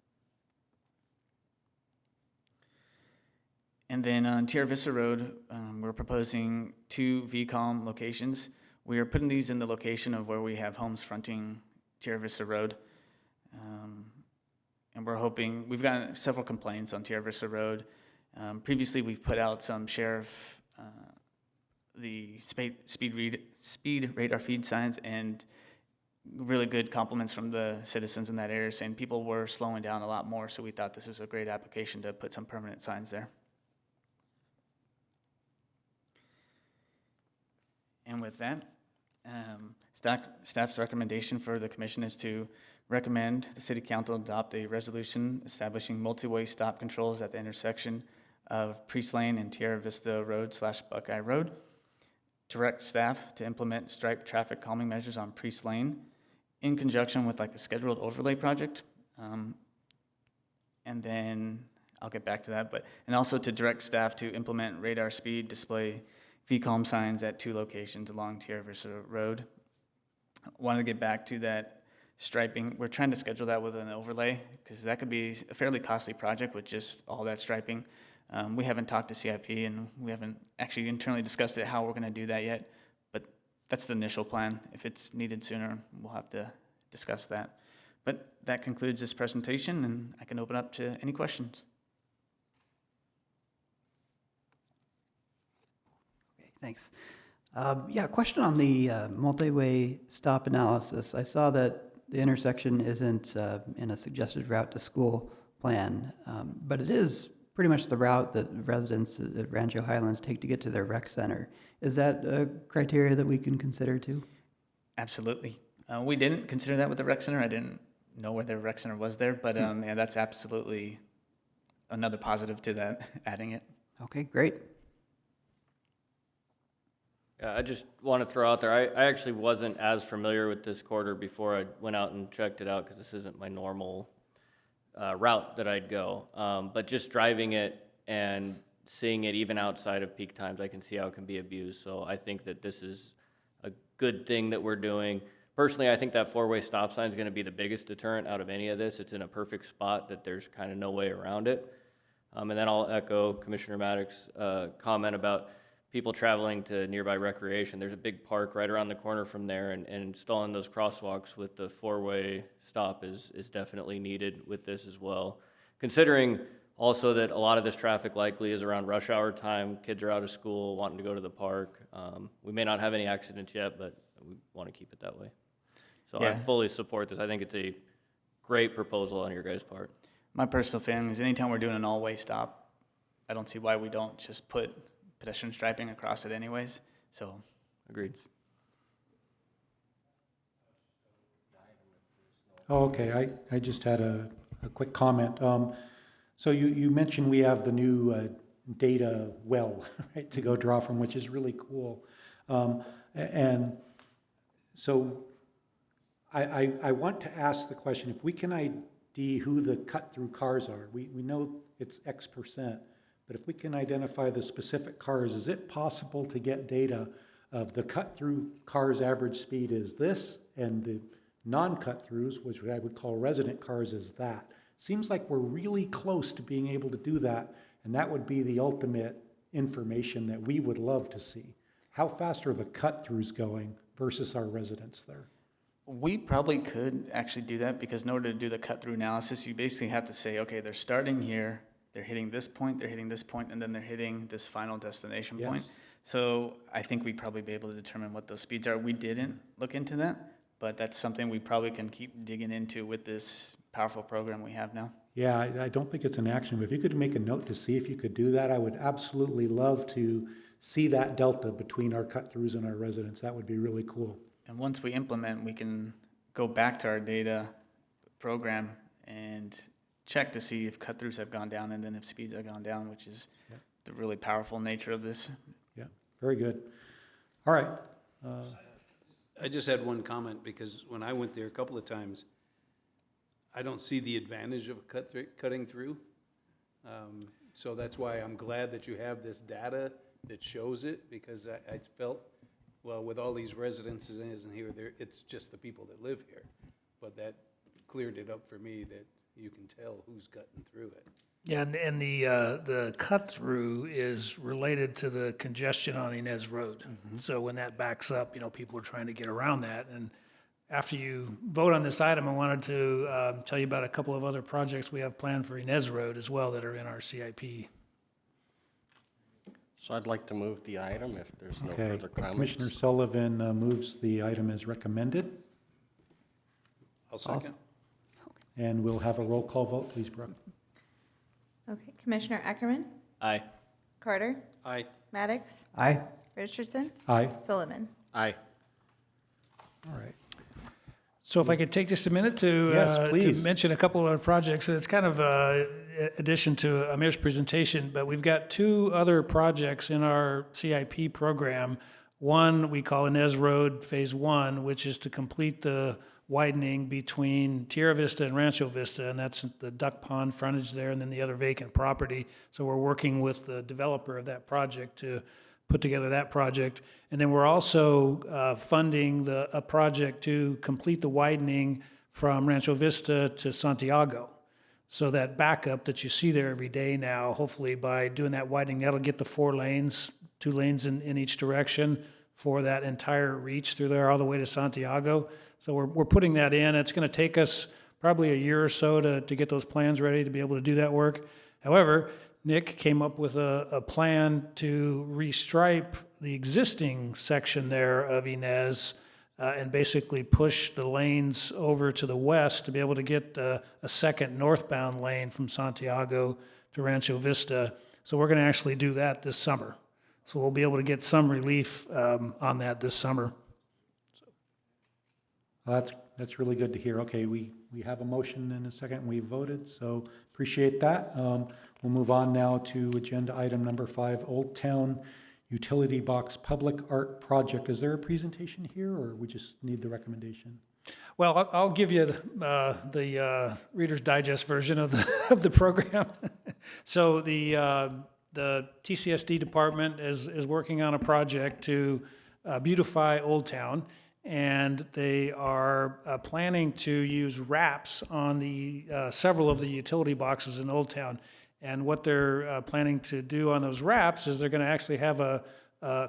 And then on Tierra Vista Road, we're proposing 2 VCOM locations. We are putting these in the location of where we have homes fronting Tierra Vista Road. And we're hoping, we've gotten several complaints on Tierra Vista Road. Previously, we've put out some sheriff the speed radar feed signs, and really good compliments from the citizens in that area saying people were slowing down a lot more, so we thought this was a great application to put some permanent signs there. And with that, staff's recommendation for the commission is to recommend the city council adopt a resolution establishing multi-way stop controls at the intersection of Priest Lane and Tierra Vista Road / Buckeye Road. Direct staff to implement striped traffic calming measures on Priest Lane in conjunction with like a scheduled overlay project. And then I'll get back to that, and also to direct staff to implement radar speed display VCOM signs at 2 locations along Tierra Vista Road. I wanted to get back to that striping. We're trying to schedule that with an overlay because that could be a fairly costly project with just all that striping. We haven't talked to CIP, and we haven't actually internally discussed it how we're going to do that yet, but that's the initial plan. If it's needed sooner, we'll have to discuss that. But that concludes this presentation, and I can open up to any questions. Okay, thanks. Yeah, question on the multi-way stop analysis. I saw that the intersection isn't in a suggested route to school plan, but it is pretty much the route that residents at Rancho Highlands take to get to their rec center. Is that a criteria that we can consider too? Absolutely. We didn't consider that with the rec center. I didn't know where the rec center was there, but yeah, that's absolutely another positive to that, adding it. Okay, great. I just want to throw out there, I actually wasn't as familiar with this corridor before I went out and checked it out because this isn't my normal route that I'd go. But just driving it and seeing it even outside of peak times, I can see how it can be abused. So I think that this is a good thing that we're doing. Personally, I think that 4-way stop sign is going to be the biggest deterrent out of any of this. It's in a perfect spot that there's kind of no way around it. And then I'll echo Commissioner Maddox's comment about people traveling to nearby recreation. There's a big park right around the corner from there, and installing those crosswalks with the 4-way stop is definitely needed with this as well. Considering also that a lot of this traffic likely is around rush hour time, kids are out of school, wanting to go to the park. We may not have any accidents yet, but we want to keep it that way. So I fully support this. I think it's a great proposal on your guys' part. My personal feeling is anytime we're doing an all-way stop, I don't see why we don't just put pedestrian striping across it anyways. So, agreed. Oh, okay, I just had a quick comment. So you mentioned we have the new data well, right, to go draw from, which is really cool. And so I want to ask the question, if we can ID who the cut-through cars are, we know it's X%, but if we can identify the specific cars, is it possible to get data of the cut-through car's average speed is this, and the non-cut-throughs, which I would call resident cars, is that. Seems like we're really close to being able to do that, and that would be the ultimate information that we would love to see. How fast are the cut-throughs going versus our residents there? We probably could actually do that, because in order to do the cut-through analysis, you basically have to say, okay, they're starting here, they're hitting this point, and then they're hitting this final destination point. Yes. So I think we'd probably be able to determine what those speeds are. We didn't look into that, but that's something we probably can keep digging into with this powerful program we have now. Yeah, I don't think it's an action, but if you could make a note to see if you could do that, I would absolutely love to see that delta between our cut-throughs and our residents. That would be really cool. And once we implement, we can go back to our data program and check to see if cut-throughs have gone down and then if speeds have gone down, which is the really powerful nature of this. Yeah, very good. All right. I just had one comment, because when I went there a couple of times, I don't see the advantage of cutting through. So that's why I'm glad that you have this data that shows it, because I felt, well, with all these residences in here, it's just the people that live here. But that cleared it up for me that you can tell who's cutting through it. Yeah, and the cut-through is related to the congestion on Inez Road. So when that backs up, people are trying to get around that. And after you vote on this item, I wanted to tell you about a couple of other projects we have planned for Inez Road as well that are in our CIP. So I'd like to move the item if there's no Okay. further comments. Commissioner Sullivan moves the item as recommended, I'll second. and we'll have a roll call vote, please, Brooke. Okay, Commissioner Ackerman, Aye. Carter, Aye. Maddox, Aye. Richardson, Aye. Sullivan. Aye. All right. So if I could take just a minute to Yes, please. mention a couple of other projects. It's kind of addition to Amir's presentation, but we've got two other projects in our CIP program. One we call Inez Road Phase 1, which is to complete the widening between Tierra Vista and Rancho Vista, and that's the duck pond frontage there, and then the other vacant property. So we're working with the developer of that project to put together that project. And then we're also funding a project to complete the widening from Rancho Vista to Santiago. So that backup that you see there every day now, hopefully by doing that widening, that'll get the 4 lanes, 2 lanes in each direction for that entire reach through there all the way to Santiago. So we're putting that in. It's going to take us probably a year or so to get those plans ready to be able to do that work. However, Nick came up with a plan to restripe the existing section there of Inez and basically push the lanes over to the west to be able to get a second northbound lane from Santiago to Rancho Vista. So we're going to actually do that this summer. So we'll be able to get some relief on that this summer. Well, that's really good to hear. Okay, we have a motion and a second, and we voted, so appreciate that. We'll move on now to agenda item number 5, Old Town Utility Box Public Art Project. Is there a presentation here, or we just need the recommendation? Well, I'll give you the Reader's Digest version of the program. So the TCSD department is working on a project to beautify Old Town, and they are planning to use wraps on the several of the utility boxes in Old Town. And what they're planning to do on those wraps is they're going to actually have a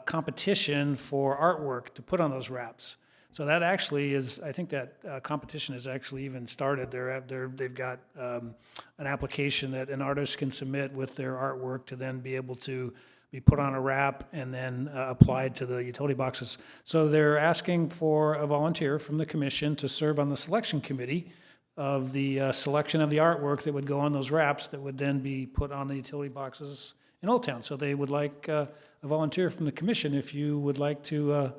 competition for artwork to put on those wraps. So that actually is, I think that competition has actually even started. They've got an application that an artist can submit with their artwork to then be able to be put on a wrap and then applied to the utility boxes. So they're asking for a volunteer from the commission to serve on the selection committee of the selection of the artwork that would go on those wraps that would then be put on the utility boxes in Old Town. So they would like a volunteer from the commission if you would like to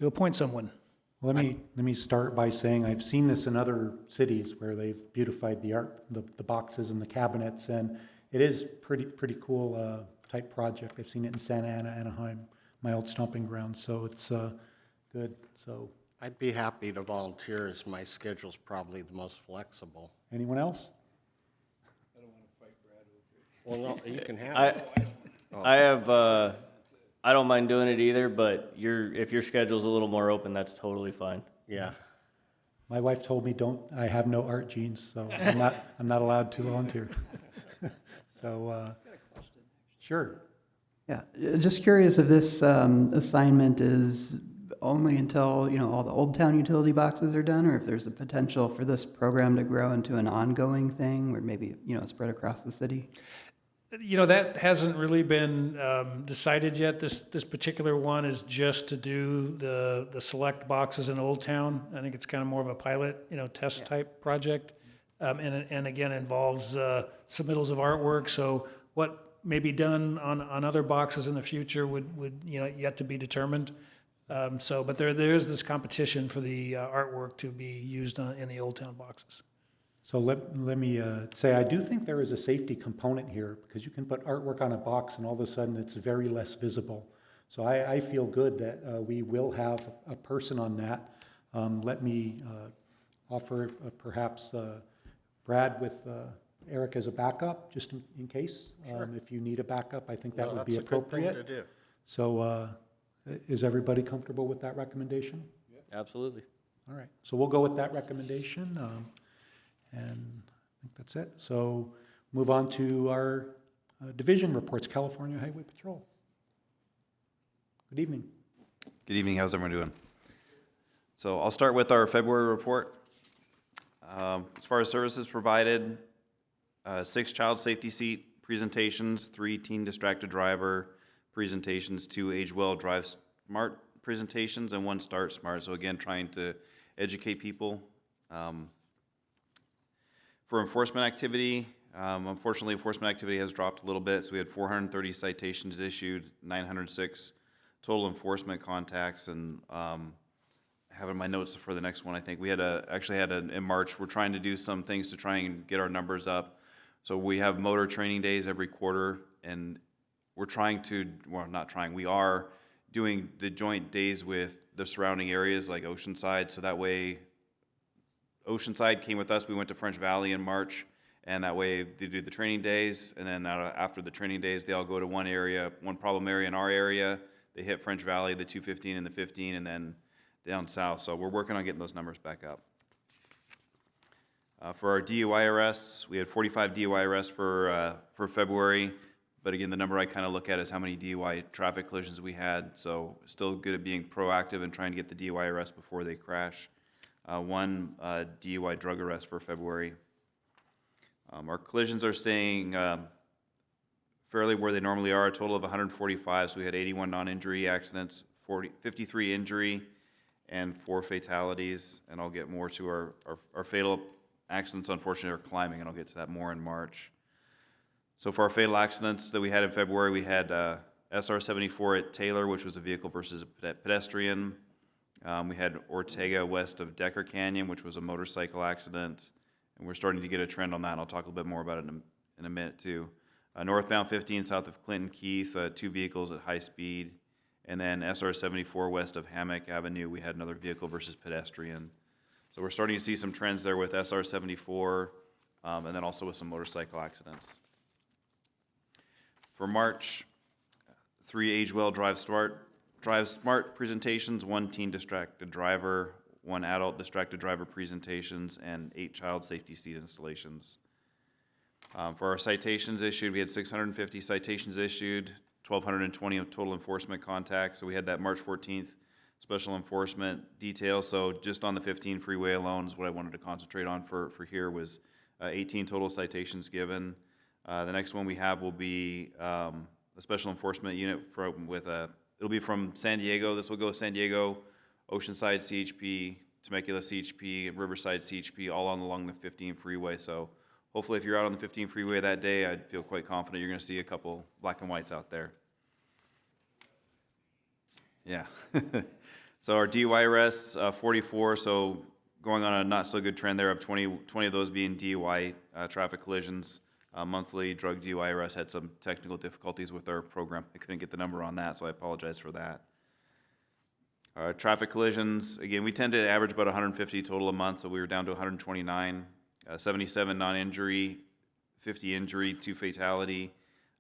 appoint someone. Let me start by saying I've seen this in other cities where they've beautified the art, the boxes and the cabinets, and it is pretty cool type project. I've seen it in Santa Ana, Anaheim, my old stomping ground, so it's good. So I'd be happy to volunteer, as my schedule's probably the most flexible. anyone else? Well, no, you can have it. I have I don't mind doing it either, but if your schedule's a little more open, that's totally fine. Yeah. My wife told me I have no art genes, so I'm not allowed to volunteer. So, sure. Yeah, just curious if this assignment is only until, all the Old Town utility boxes are done, or if there's a potential for this program to grow into an ongoing thing where maybe, spread across the city? That hasn't really been decided yet. This particular one is just to do the select boxes in Old Town. I think it's kind of more of a pilot, test type project. And again, involves submittals of artwork. So what may be done on other boxes in the future would yet to be determined. But there is this competition for the artwork to be used in the Old Town boxes. So let me say, I do think there is a safety component here, because you can put artwork on a box and all of a sudden it's very less visible. So I feel good that we will have a person on that. Let me offer perhaps Brad with Eric as a backup, just in case. Sure. If you need a backup, I think that Well, would be that's a good thing appropriate. to do. So is everybody comfortable with that recommendation? Absolutely. All right, so we'll go with that recommendation, and I think that's it. So move on to our division reports, California Highway Patrol. Good evening. Good evening, how's everyone doing? So I'll start with our February report. As far as services provided, 6 child safety seat presentations, 3 teen distracted driver presentations, 2 age well drive smart presentations, and 1 start smart. So again, trying to educate people. For enforcement activity, unfortunately enforcement activity has dropped a little bit. So we had 430 citations issued, 906 total enforcement contacts, and having my notes for the next one, I think we had in March. We're trying to do some things to try and get our numbers up. So we have motor training days every quarter, and we're we are doing the joint days with the surrounding areas like Oceanside, so that way Oceanside came with us. We went to French Valley in March, and that way they do the training days, and then after the training days, they all go to one area, one problem area in our area. They hit French Valley, the 215 and the 15, and then down south. So we're working on getting those numbers back up. For our DUI arrests, we had 45 DUI arrests for February, but again, the number I kind of look at is how many DUI traffic collisions we had. So still good at being proactive and trying to get the DUI arrests before they crash. 1 DUI drug arrest for February. Our collisions are staying fairly where they normally are, a total of 145. So we had 81 non-injury accidents, 53 injury, and 4 fatalities. And I'll get more to our fatal accidents, unfortunately, are climbing, and I'll get to that more in March. So for our fatal accidents that we had in February, we had SR-74 at Taylor, which was a vehicle versus a pedestrian. We had Ortega west of Decker Canyon, which was a motorcycle accident, and we're starting to get a trend on that, and I'll talk a little bit more about it in a minute too. Northbound 15 south of Clinton Keith, 2 vehicles at high speed, and then SR-74 west of Hammock Avenue, we had another vehicle versus pedestrian. So we're starting to see some trends there with SR-74, and then also with some motorcycle accidents. For March, 3 age well drive smart presentations, 1 teen distracted driver, 1 adult distracted driver presentations, and 8 child safety seat installations. For our citations issued, we had 650 citations issued, 1,220 of total enforcement contacts. So we had that March 14th special enforcement detail. So just on the 15 freeway alone is what I wanted to concentrate on for here was 18 total citations given. The next one we have will be a special enforcement unit it'll be from San Diego. This will go San Diego, Oceanside CHP, Temecula CHP, and Riverside CHP, all along the 15 freeway. So hopefully if you're out on the 15 freeway that day, I feel quite confident you're going to see a couple black and whites out there. Yeah. So our DUI arrests, 44, so going on a not so good trend there of 20 of those being DUI traffic collisions. Monthly drug DUI arrests had some technical difficulties with our program. I couldn't get the number on that, so I apologize for that. Traffic collisions, again, we tend to average about 150 total a month, so we were down to 129. 77 non-injury, 50 injury, 2 fatality.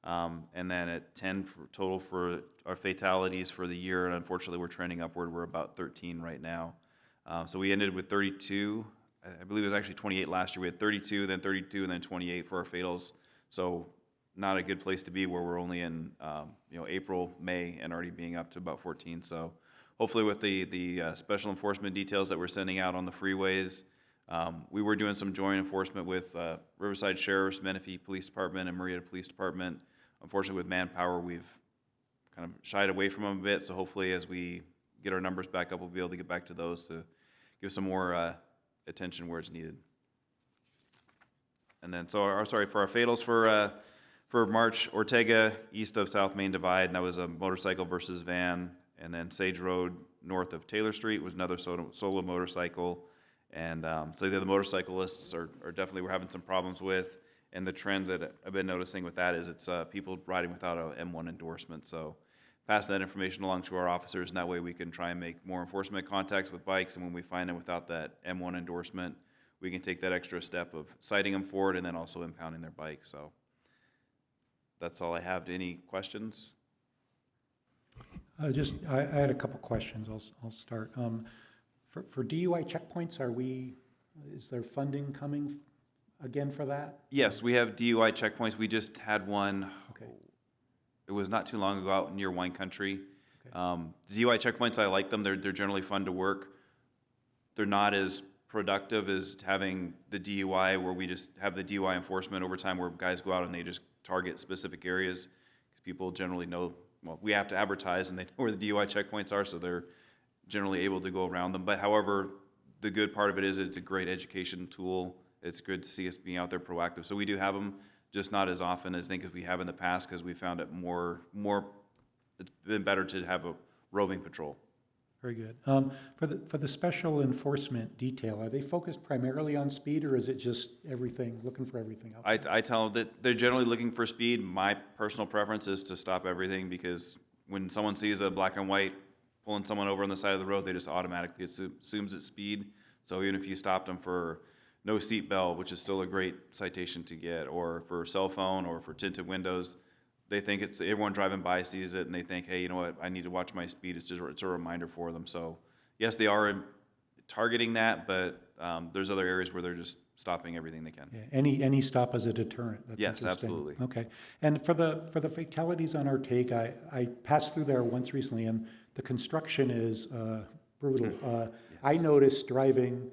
And then at 10 for total for our fatalities for the year, and unfortunately, we're trending upward. We're about 13 right now. So we ended with 32. I believe it was actually 28 last year. We had 32, then 32, and then 28 for our fatals. So not a good place to be where we're only in April, May, and already being up to about 14. So hopefully with the special enforcement details that we're sending out on the freeways, we were doing some joint enforcement with Riverside Sheriff's, Menifee Police Department, and Murrieta Police Department. Unfortunately, with manpower, we've kind of shied away from them a bit. So hopefully as we get our numbers back up, we'll be able to get back to those to give some more attention where it's needed. And then, for our fatals for March, Ortega, east of South Main Divide, and that was a motorcycle versus van. And then Sage Road, north of Taylor Street, was another solo motorcycle. And so the motorcyclists are definitely, we're having some problems with. And the trend that I've been noticing with that is it's people riding without a M1 endorsement. So pass that information along to our officers, and that way we can try and make more enforcement contacts with bikes. And when we find them without that M1 endorsement, we can take that extra step of citing them for it and then also impounding their bike. So that's all I have. Any questions? I had a couple questions. I'll start. For DUI checkpoints, is there funding coming again for that? Yes, we have DUI checkpoints. We just had one. Okay. It was not too long ago out near Wine Country. Okay. The DUI checkpoints, I like them. They're generally fun to work. They're not as productive as having the DUI, where we just have the DUI enforcement over time, where guys go out and they just target specific areas. Because people generally know, well, we have to advertise and they know where the DUI checkpoints are, so they're generally able to go around them. But however, the good part of it is it's a great education tool. It's good to see us being out there proactive. So we do have them, just not as often as we have in the past, because we found it more, it's been better to have a roving patrol. Very good. For the special enforcement detail, are they focused primarily on speed, or is it just everything, looking for everything out there? I tell them that they're generally looking for speed. My personal preference is to stop everything, because when someone sees a black and white pulling someone over on the side of the road, they just automatically assumes it's speed. So even if you stopped them for no seat belt, which is still a great citation to get, or for cell phone, or for tinted windows, they think it's, everyone driving by sees it and they think, hey, you know what, I need to watch my speed. It's a reminder for them. So yes, they are targeting that, but there's other areas where they're just stopping everything they can. Yeah, any stop as a deterrent. That's Yes, interesting. absolutely. Okay. And for the fatalities on Ortega, I passed through there once recently, and the construction is brutal. I noticed driving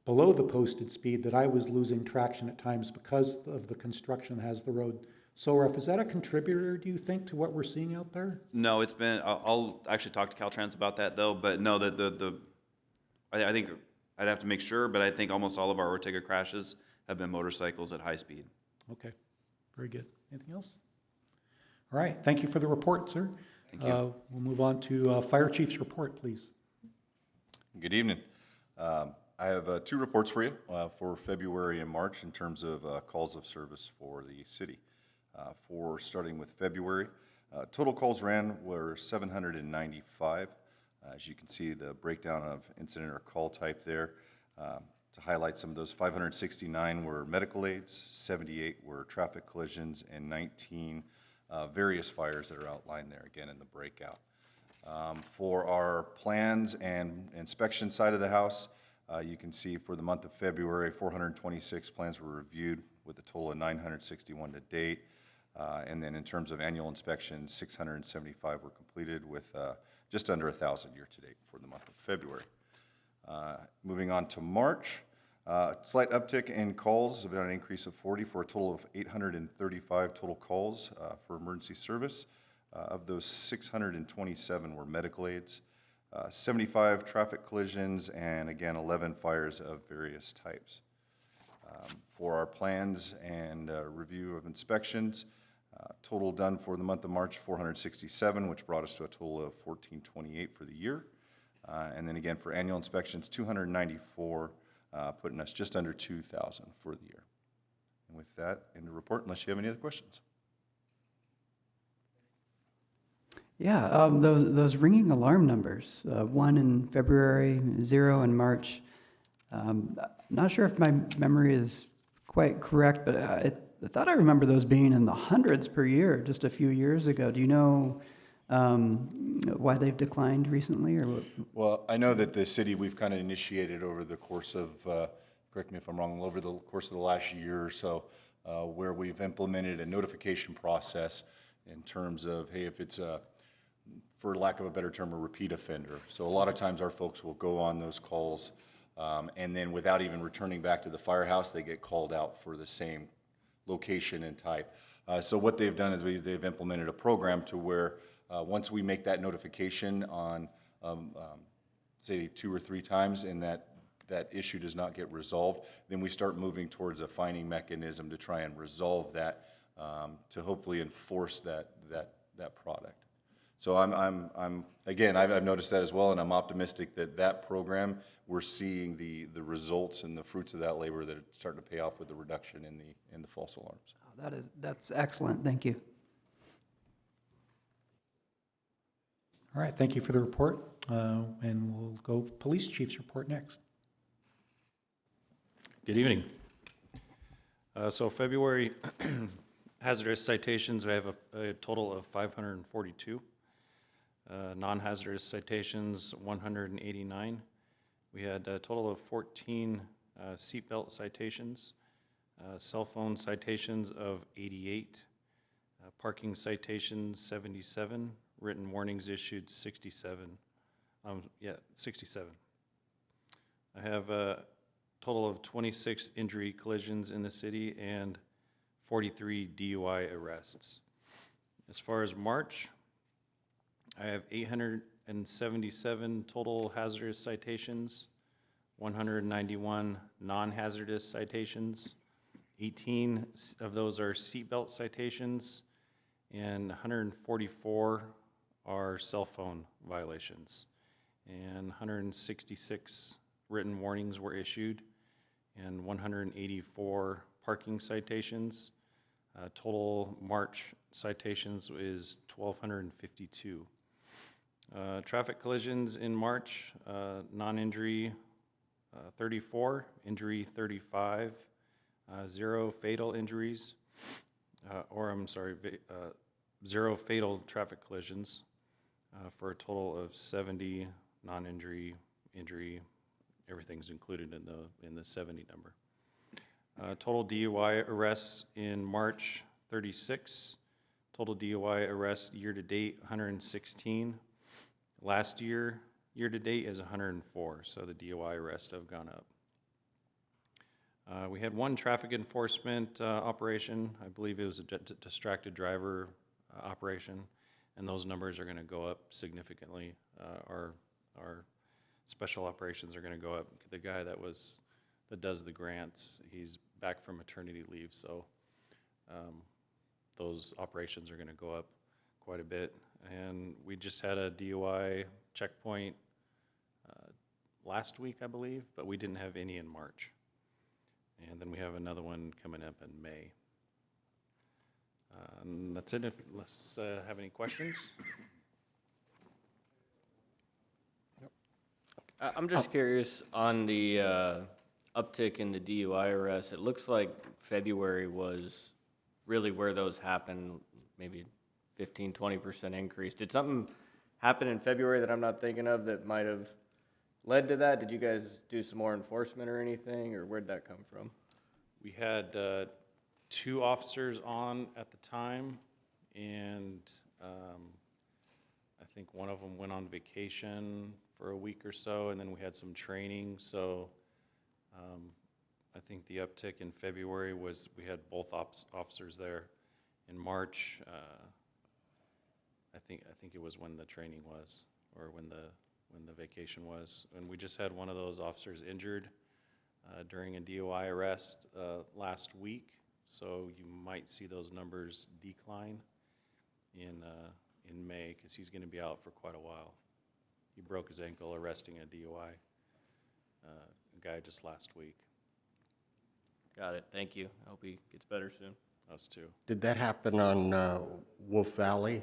below the posted speed that I was losing traction at times because of the construction that has the road so rough. Is that a contributor, do you think, to what we're seeing out there? No, it's been, I'll actually talk to Caltrans about that though, but no, I think I'd have to make sure, but I think almost all of our Ortega crashes have been motorcycles at high speed. Okay, very good. Anything else? All right, thank you for the report, sir. Thank you. We'll move on to Fire Chief's report, please. Good evening. I have two reports for you for February and March in terms of calls of service for the city. For starting with February, total calls ran were 795. As you can see, the breakdown of incident or call type there. To highlight some of those, 569 were medical aids, 78 were traffic collisions, and 19 various fires that are outlined there again in the breakout. For our plans and inspection side of the house, you can see for the month of February, 426 plans were reviewed with a total of 961 to date. And then in terms of annual inspections, 675 were completed with just under 1,000 year to date for the month of February. Moving on to March, slight uptick in calls, about an increase of 40 for a total of 835 total calls for emergency service. Of those, 627 were medical aids, 75 traffic collisions, and again, 11 fires of various types. For our plans and review of inspections, total done for the month of March, 467, which brought us to a total of 1,428 for the year. And then again, for annual inspections, 294, putting us just under 2,000 for the year. And with that, end the report, unless you have any other questions. Yeah, those ringing alarm numbers, 1 in February, 0 in March. Not sure if my memory is quite correct, but I thought I remember those being in the hundreds per year just a few years ago. Do you know why they've declined recently, or what? Well, I know that the city, we've kind of initiated over the course of, correct me if I'm wrong, over the course of the last year or so, where we've implemented a notification process in terms of, hey, if it's a, for lack of a better term, a repeat offender. So a lot of times our folks will go on those calls, and then without even returning back to the firehouse, they get called out for the same location and type. So what they've done is they've implemented a program to where once we make that notification on, say, 2 or 3 times, and that issue does not get resolved, then we start moving towards a fining mechanism to try and resolve that, to hopefully enforce that product. So again, I've noticed that as well, and I'm optimistic that program, we're seeing the results and the fruits of that labor, that it's starting to pay off with the reduction in the false alarms. Oh, that's excellent. Thank you. All right, thank you for the report. And we'll go police chief's report next. Good evening. So February hazardous citations, I have a total of 542. Non-hazardous citations, 189. We had a total of 14 seatbelt citations, cell phone citations of 88, parking citations 77, written warnings issued 67. 67. I have a total of 26 injury collisions in the city and 43 DUI arrests. As far as March, I have 877 total hazardous citations, 191 non-hazardous citations, 18 of those are seatbelt citations, and 144 are cell phone violations. And 166 written warnings were issued, and 184 parking citations. Total March citations is 1,252. Traffic collisions in March, non-injury 34, injury 35, 0 fatal injuries, 0 fatal traffic collisions, for a total of 70 non-injury, injury, everything's included in the 70 number. Total DUI arrests in March, 36. Total DUI arrests year-to-date, 116. Last year, year-to-date is 104, so the DUI arrests have gone up. We had one traffic enforcement operation. I believe it was a distracted driver operation, and those numbers are going to go up significantly. Our special operations are going to go up. The guy that does the grants, he's back from maternity leave, so those operations are going to go up quite a bit. And we just had a DUI checkpoint last week, I believe, but we didn't have any in March. And then we have another one coming up in May. And that's it, unless have any questions. I'm just curious on the uptick in the DUI arrests. It looks like February was really where those happened, maybe 15, 20% increase. Did something happen in February that I'm not thinking of that might have led to that? Did you guys do some more enforcement or anything, or where'd that come from? We had 2 officers on at the time, and I think one of them went on vacation for a week or so, and then we had some training. So I think the uptick in February was we had both officers there. In March, I think it was when the training was, or when the vacation was, and we just had one of those officers injured during a DUI arrest last week. So you might see those numbers decline in May, because he's going to be out for quite a while. He broke his ankle arresting a DUI guy just last week. Got it. Thank you. I hope he gets better soon. Us too. Did that happen on Wolf Valley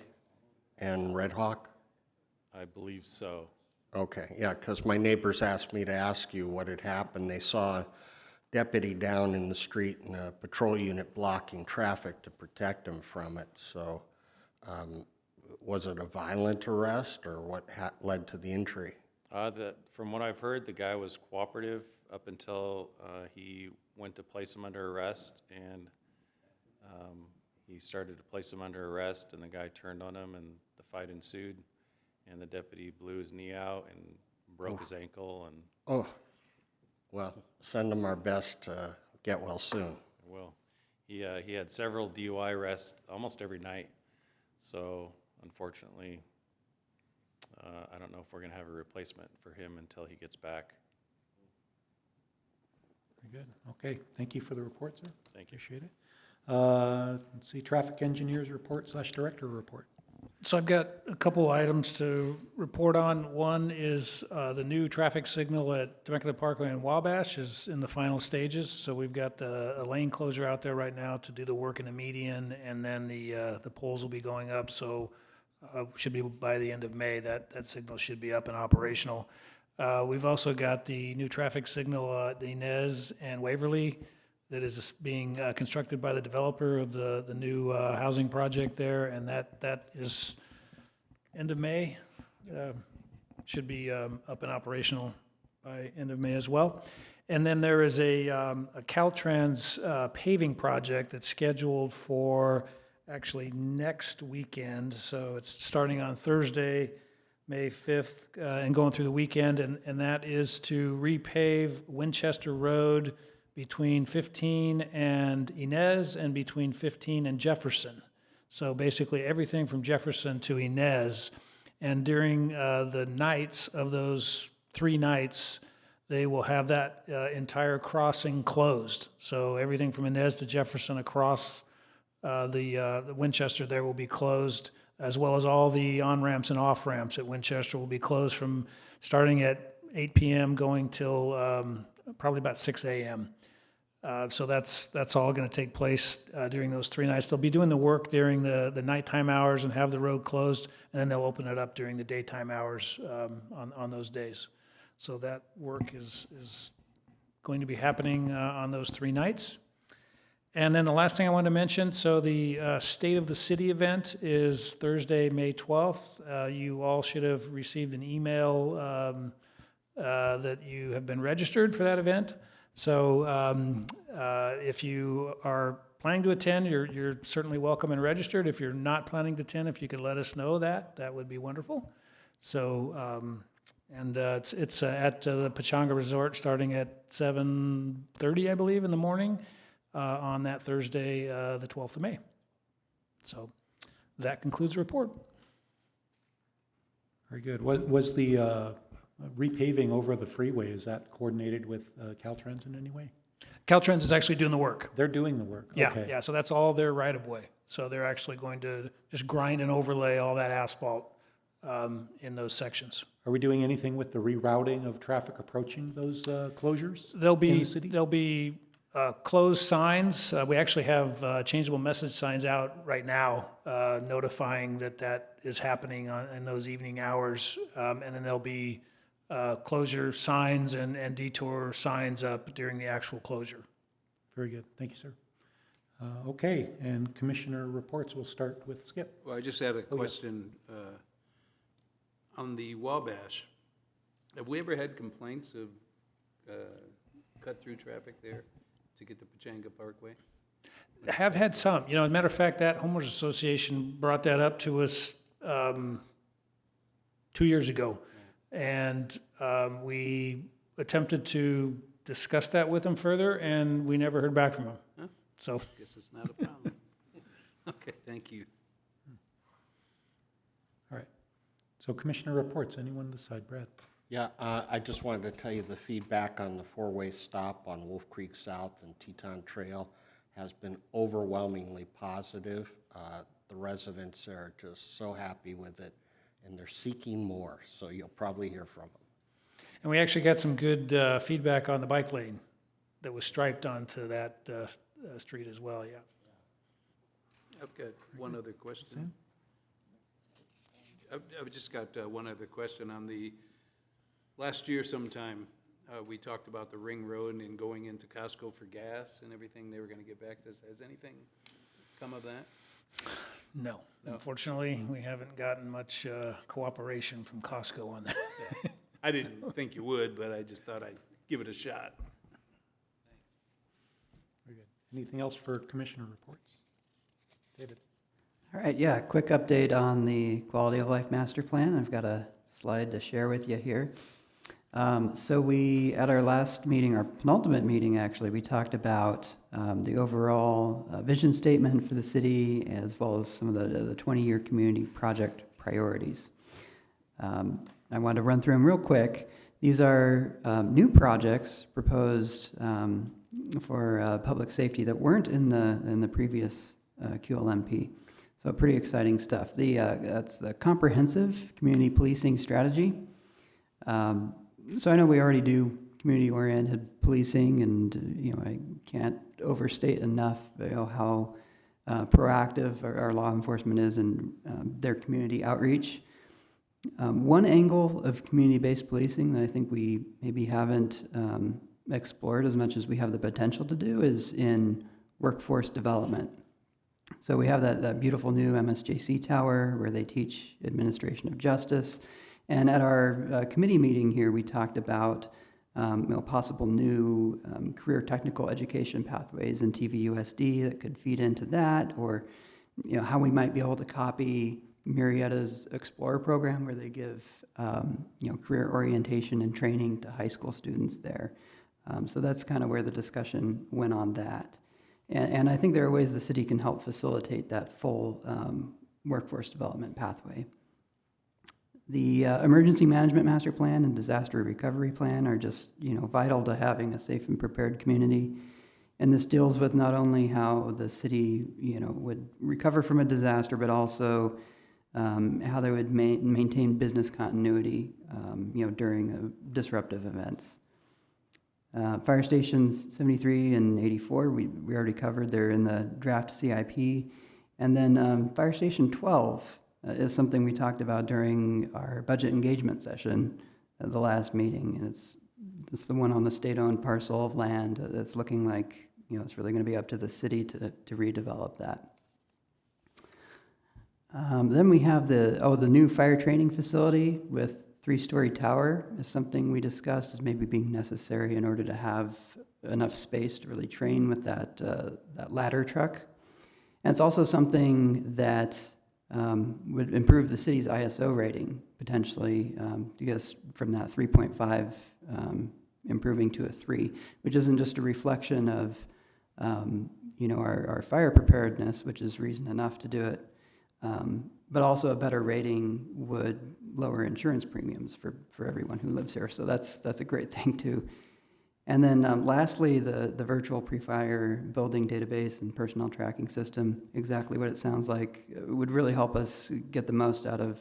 and Red Hawk? I believe so. Okay, yeah, because my neighbors asked me to ask you what had happened. They deputy down in the street and a patrol unit blocking traffic to protect him from it. So was it a violent arrest, or what led to the injury? From what I've heard, the guy was cooperative up until he went to place him under arrest, and he started to place him under arrest, and the guy turned on him, and the fight ensued, and the deputy blew his knee out and broke his ankle, and Oh, well, send him our best, get well soon. well, he had several DUI arrests almost every night, so unfortunately, I don't know if we're gonna have a replacement for him until he gets back. Very good. Okay, thank you for the report, sir. Thank you. Appreciate it. Let's see, traffic engineers report / director report. So I've got a couple items to report on. One is the new traffic signal at Temecula Parkway and Wabash is in the final stages. So we've got a lane closure out there right now to do the work in the median, and then the poles will be going up. So should be by the end of May, that signal should be up and operational. We've also got the new traffic signal at Inez and Waverly that is being constructed by the developer of the new housing project there, and that is end of May. Should be up and operational by end of May as well. And then there is a Caltrans paving project that's scheduled for actually next weekend. So it's starting on Thursday, May 5th, and going through the weekend, and that is to repave Winchester Road between 15 and Inez and between 15 and Jefferson. So basically everything from Jefferson to Inez. And during the nights of those 3 nights, they will have that entire crossing closed. So everything from Inez to Jefferson across the Winchester there will be closed, as well as all the on-ramps and off-ramps at Winchester will be closed from starting at 8 p.m. going till probably about 6 a.m. So that's all going to take place during those 3 nights. They'll be doing the work during the nighttime hours and have the road closed, and then they'll open it up during the daytime hours on those days. So that work is going to be happening on those 3 nights. And then the last thing I wanted to mention, so the State of the City event is Thursday, May 12th. You all should have received an email that you have been registered for that event. So if you are planning to attend, you're certainly welcome and registered. If you're not planning to attend, if you could let us know that would be wonderful. So, it's at the Pechanga Resort starting at 7:30, I believe, in the morning on that Thursday, the 12th of May. So that concludes the report. Very good. Was the repaving over the freeway, is that coordinated with Caltrans in any way? Caltrans is actually doing the work. They're doing the work? Yeah, Okay. yeah, so that's all their right-of-way. So they're actually going to just grind and overlay all that asphalt in those sections. Are we doing anything with the rerouting of traffic approaching those closures There'll in be, the city? there'll be closed signs. We actually have changeable message signs out right now notifying that is happening in those evening hours. And then there'll be closure signs and detour signs up during the actual closure. Very good. Thank you, sir. Okay, and commissioner reports. We'll start with Skip. Well, I just had a question on the Wabash. Have we ever had complaints of cut-through traffic there to get to Pechanga Parkway? Have had some. As a matter of fact, that homeowners association brought that up to us 2 years ago. And we attempted to discuss that with them further, and we never heard back from them. Huh? So, Guess it's not a problem. Okay, thank you. All right. So commissioner reports. Anyone this side? Brad? Yeah, I just wanted to tell you the feedback on the 4-way stop on Wolf Creek South and Teton Trail has been overwhelmingly positive. The residents are just so happy with it, and they're seeking more, so you'll probably hear from them. and we actually got some good feedback on the bike lane that was striped onto that street as well, yeah. I've got one other question. I've just got one other question on the, last year sometime, we talked about the ring road and going into Costco for gas and everything, they were gonna get back to us. Has anything come of that? No, unfortunately, we haven't gotten much cooperation from Costco on that. I didn't think you would, but I just thought I'd give it a shot. Very good. Anything else for commissioner reports? David? All right, yeah, quick update on the Quality of Life Master Plan. I've got a slide to share with you here. So we, at our last meeting, our penultimate meeting actually, we talked about the overall vision statement for the city as well as some of the 20-year community project priorities. I wanted to run through them real quick. These are new projects proposed for public safety that weren't in the previous QLMP. So pretty exciting stuff. That's the comprehensive community policing strategy. So I know we already do community-oriented policing, and I can't overstate enough how proactive our law enforcement is in their community outreach. One angle of community-based policing that I think we maybe haven't explored as much as we have the potential to do is in workforce development. So we have that beautiful new MSJC tower where they teach administration of justice. And at our committee meeting here, we talked about possible new career technical education pathways in TVUSD that could feed into that, or how we might be able to copy Murrieta's Explorer program where they give career orientation and training to high school students there. So that's kind of where the discussion went on that. And I think there are ways the city can help facilitate that full workforce development pathway. The Emergency Management Master Plan and Disaster Recovery Plan are just, vital to having a safe and prepared community. And this deals with not only how the city, would recover from a disaster, but also how they would maintain business continuity, during disruptive events. Fire stations 73 and 84, we already covered. They're in the draft CIP. And then Fire Station 12 is something we talked about during our budget engagement session at the last meeting. And it's the one on the state-owned parcel of land that's looking like, it's really going to be up to the city to redevelop that. Then we have the new fire training facility with 3-story tower is something we discussed as maybe being necessary in order to have enough space to really train with that ladder truck. And it's also something that would improve the city's ISO rating, potentially, to get us from that 3.5 improving to a 3, which isn't just a reflection of, our fire preparedness, which is reason enough to do it, but also a better rating would lower insurance premiums for everyone who lives here. So that's a great thing too. And then lastly, the virtual pre-fire building database and personnel tracking system, exactly what it sounds like, would really help us get the most out of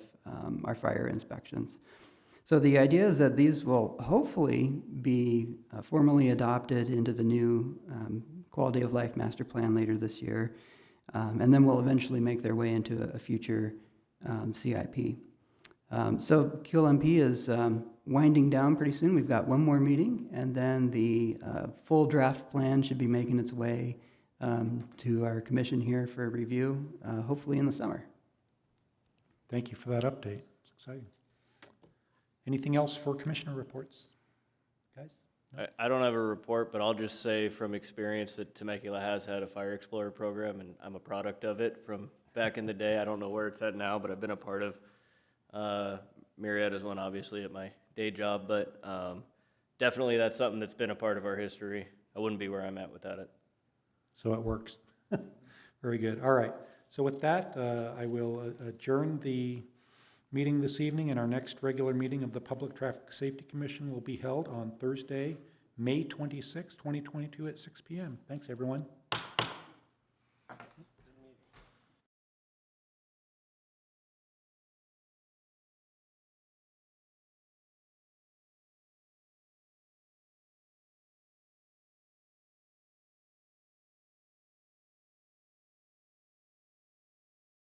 our fire inspections. So the idea is that these will hopefully be formally adopted into the new Quality of Life Master Plan later this year, and then will eventually make their way into a future CIP. So QLMP is winding down pretty soon. We've got one more meeting, and then the full draft plan should be making its way to our commission here for review, hopefully in the summer. Thank you for that update. It's exciting. Anything else for commissioner reports? Guys? I don't have a report, but I'll just say from experience that Temecula has had a Fire Explorer program, and I'm a product of it from back in the day. I don't know where it's at now, but I've been a part of Murrieta's one, obviously, at my day job, but definitely that's something that's been a part of our history. I wouldn't be where I'm at without it. So it works. Very good. All right. So with that, I will adjourn the meeting this evening, and our next regular meeting of the Public Traffic Safety Commission will be held on Thursday, May 26, 2022 at 6 p.m. Thanks, everyone.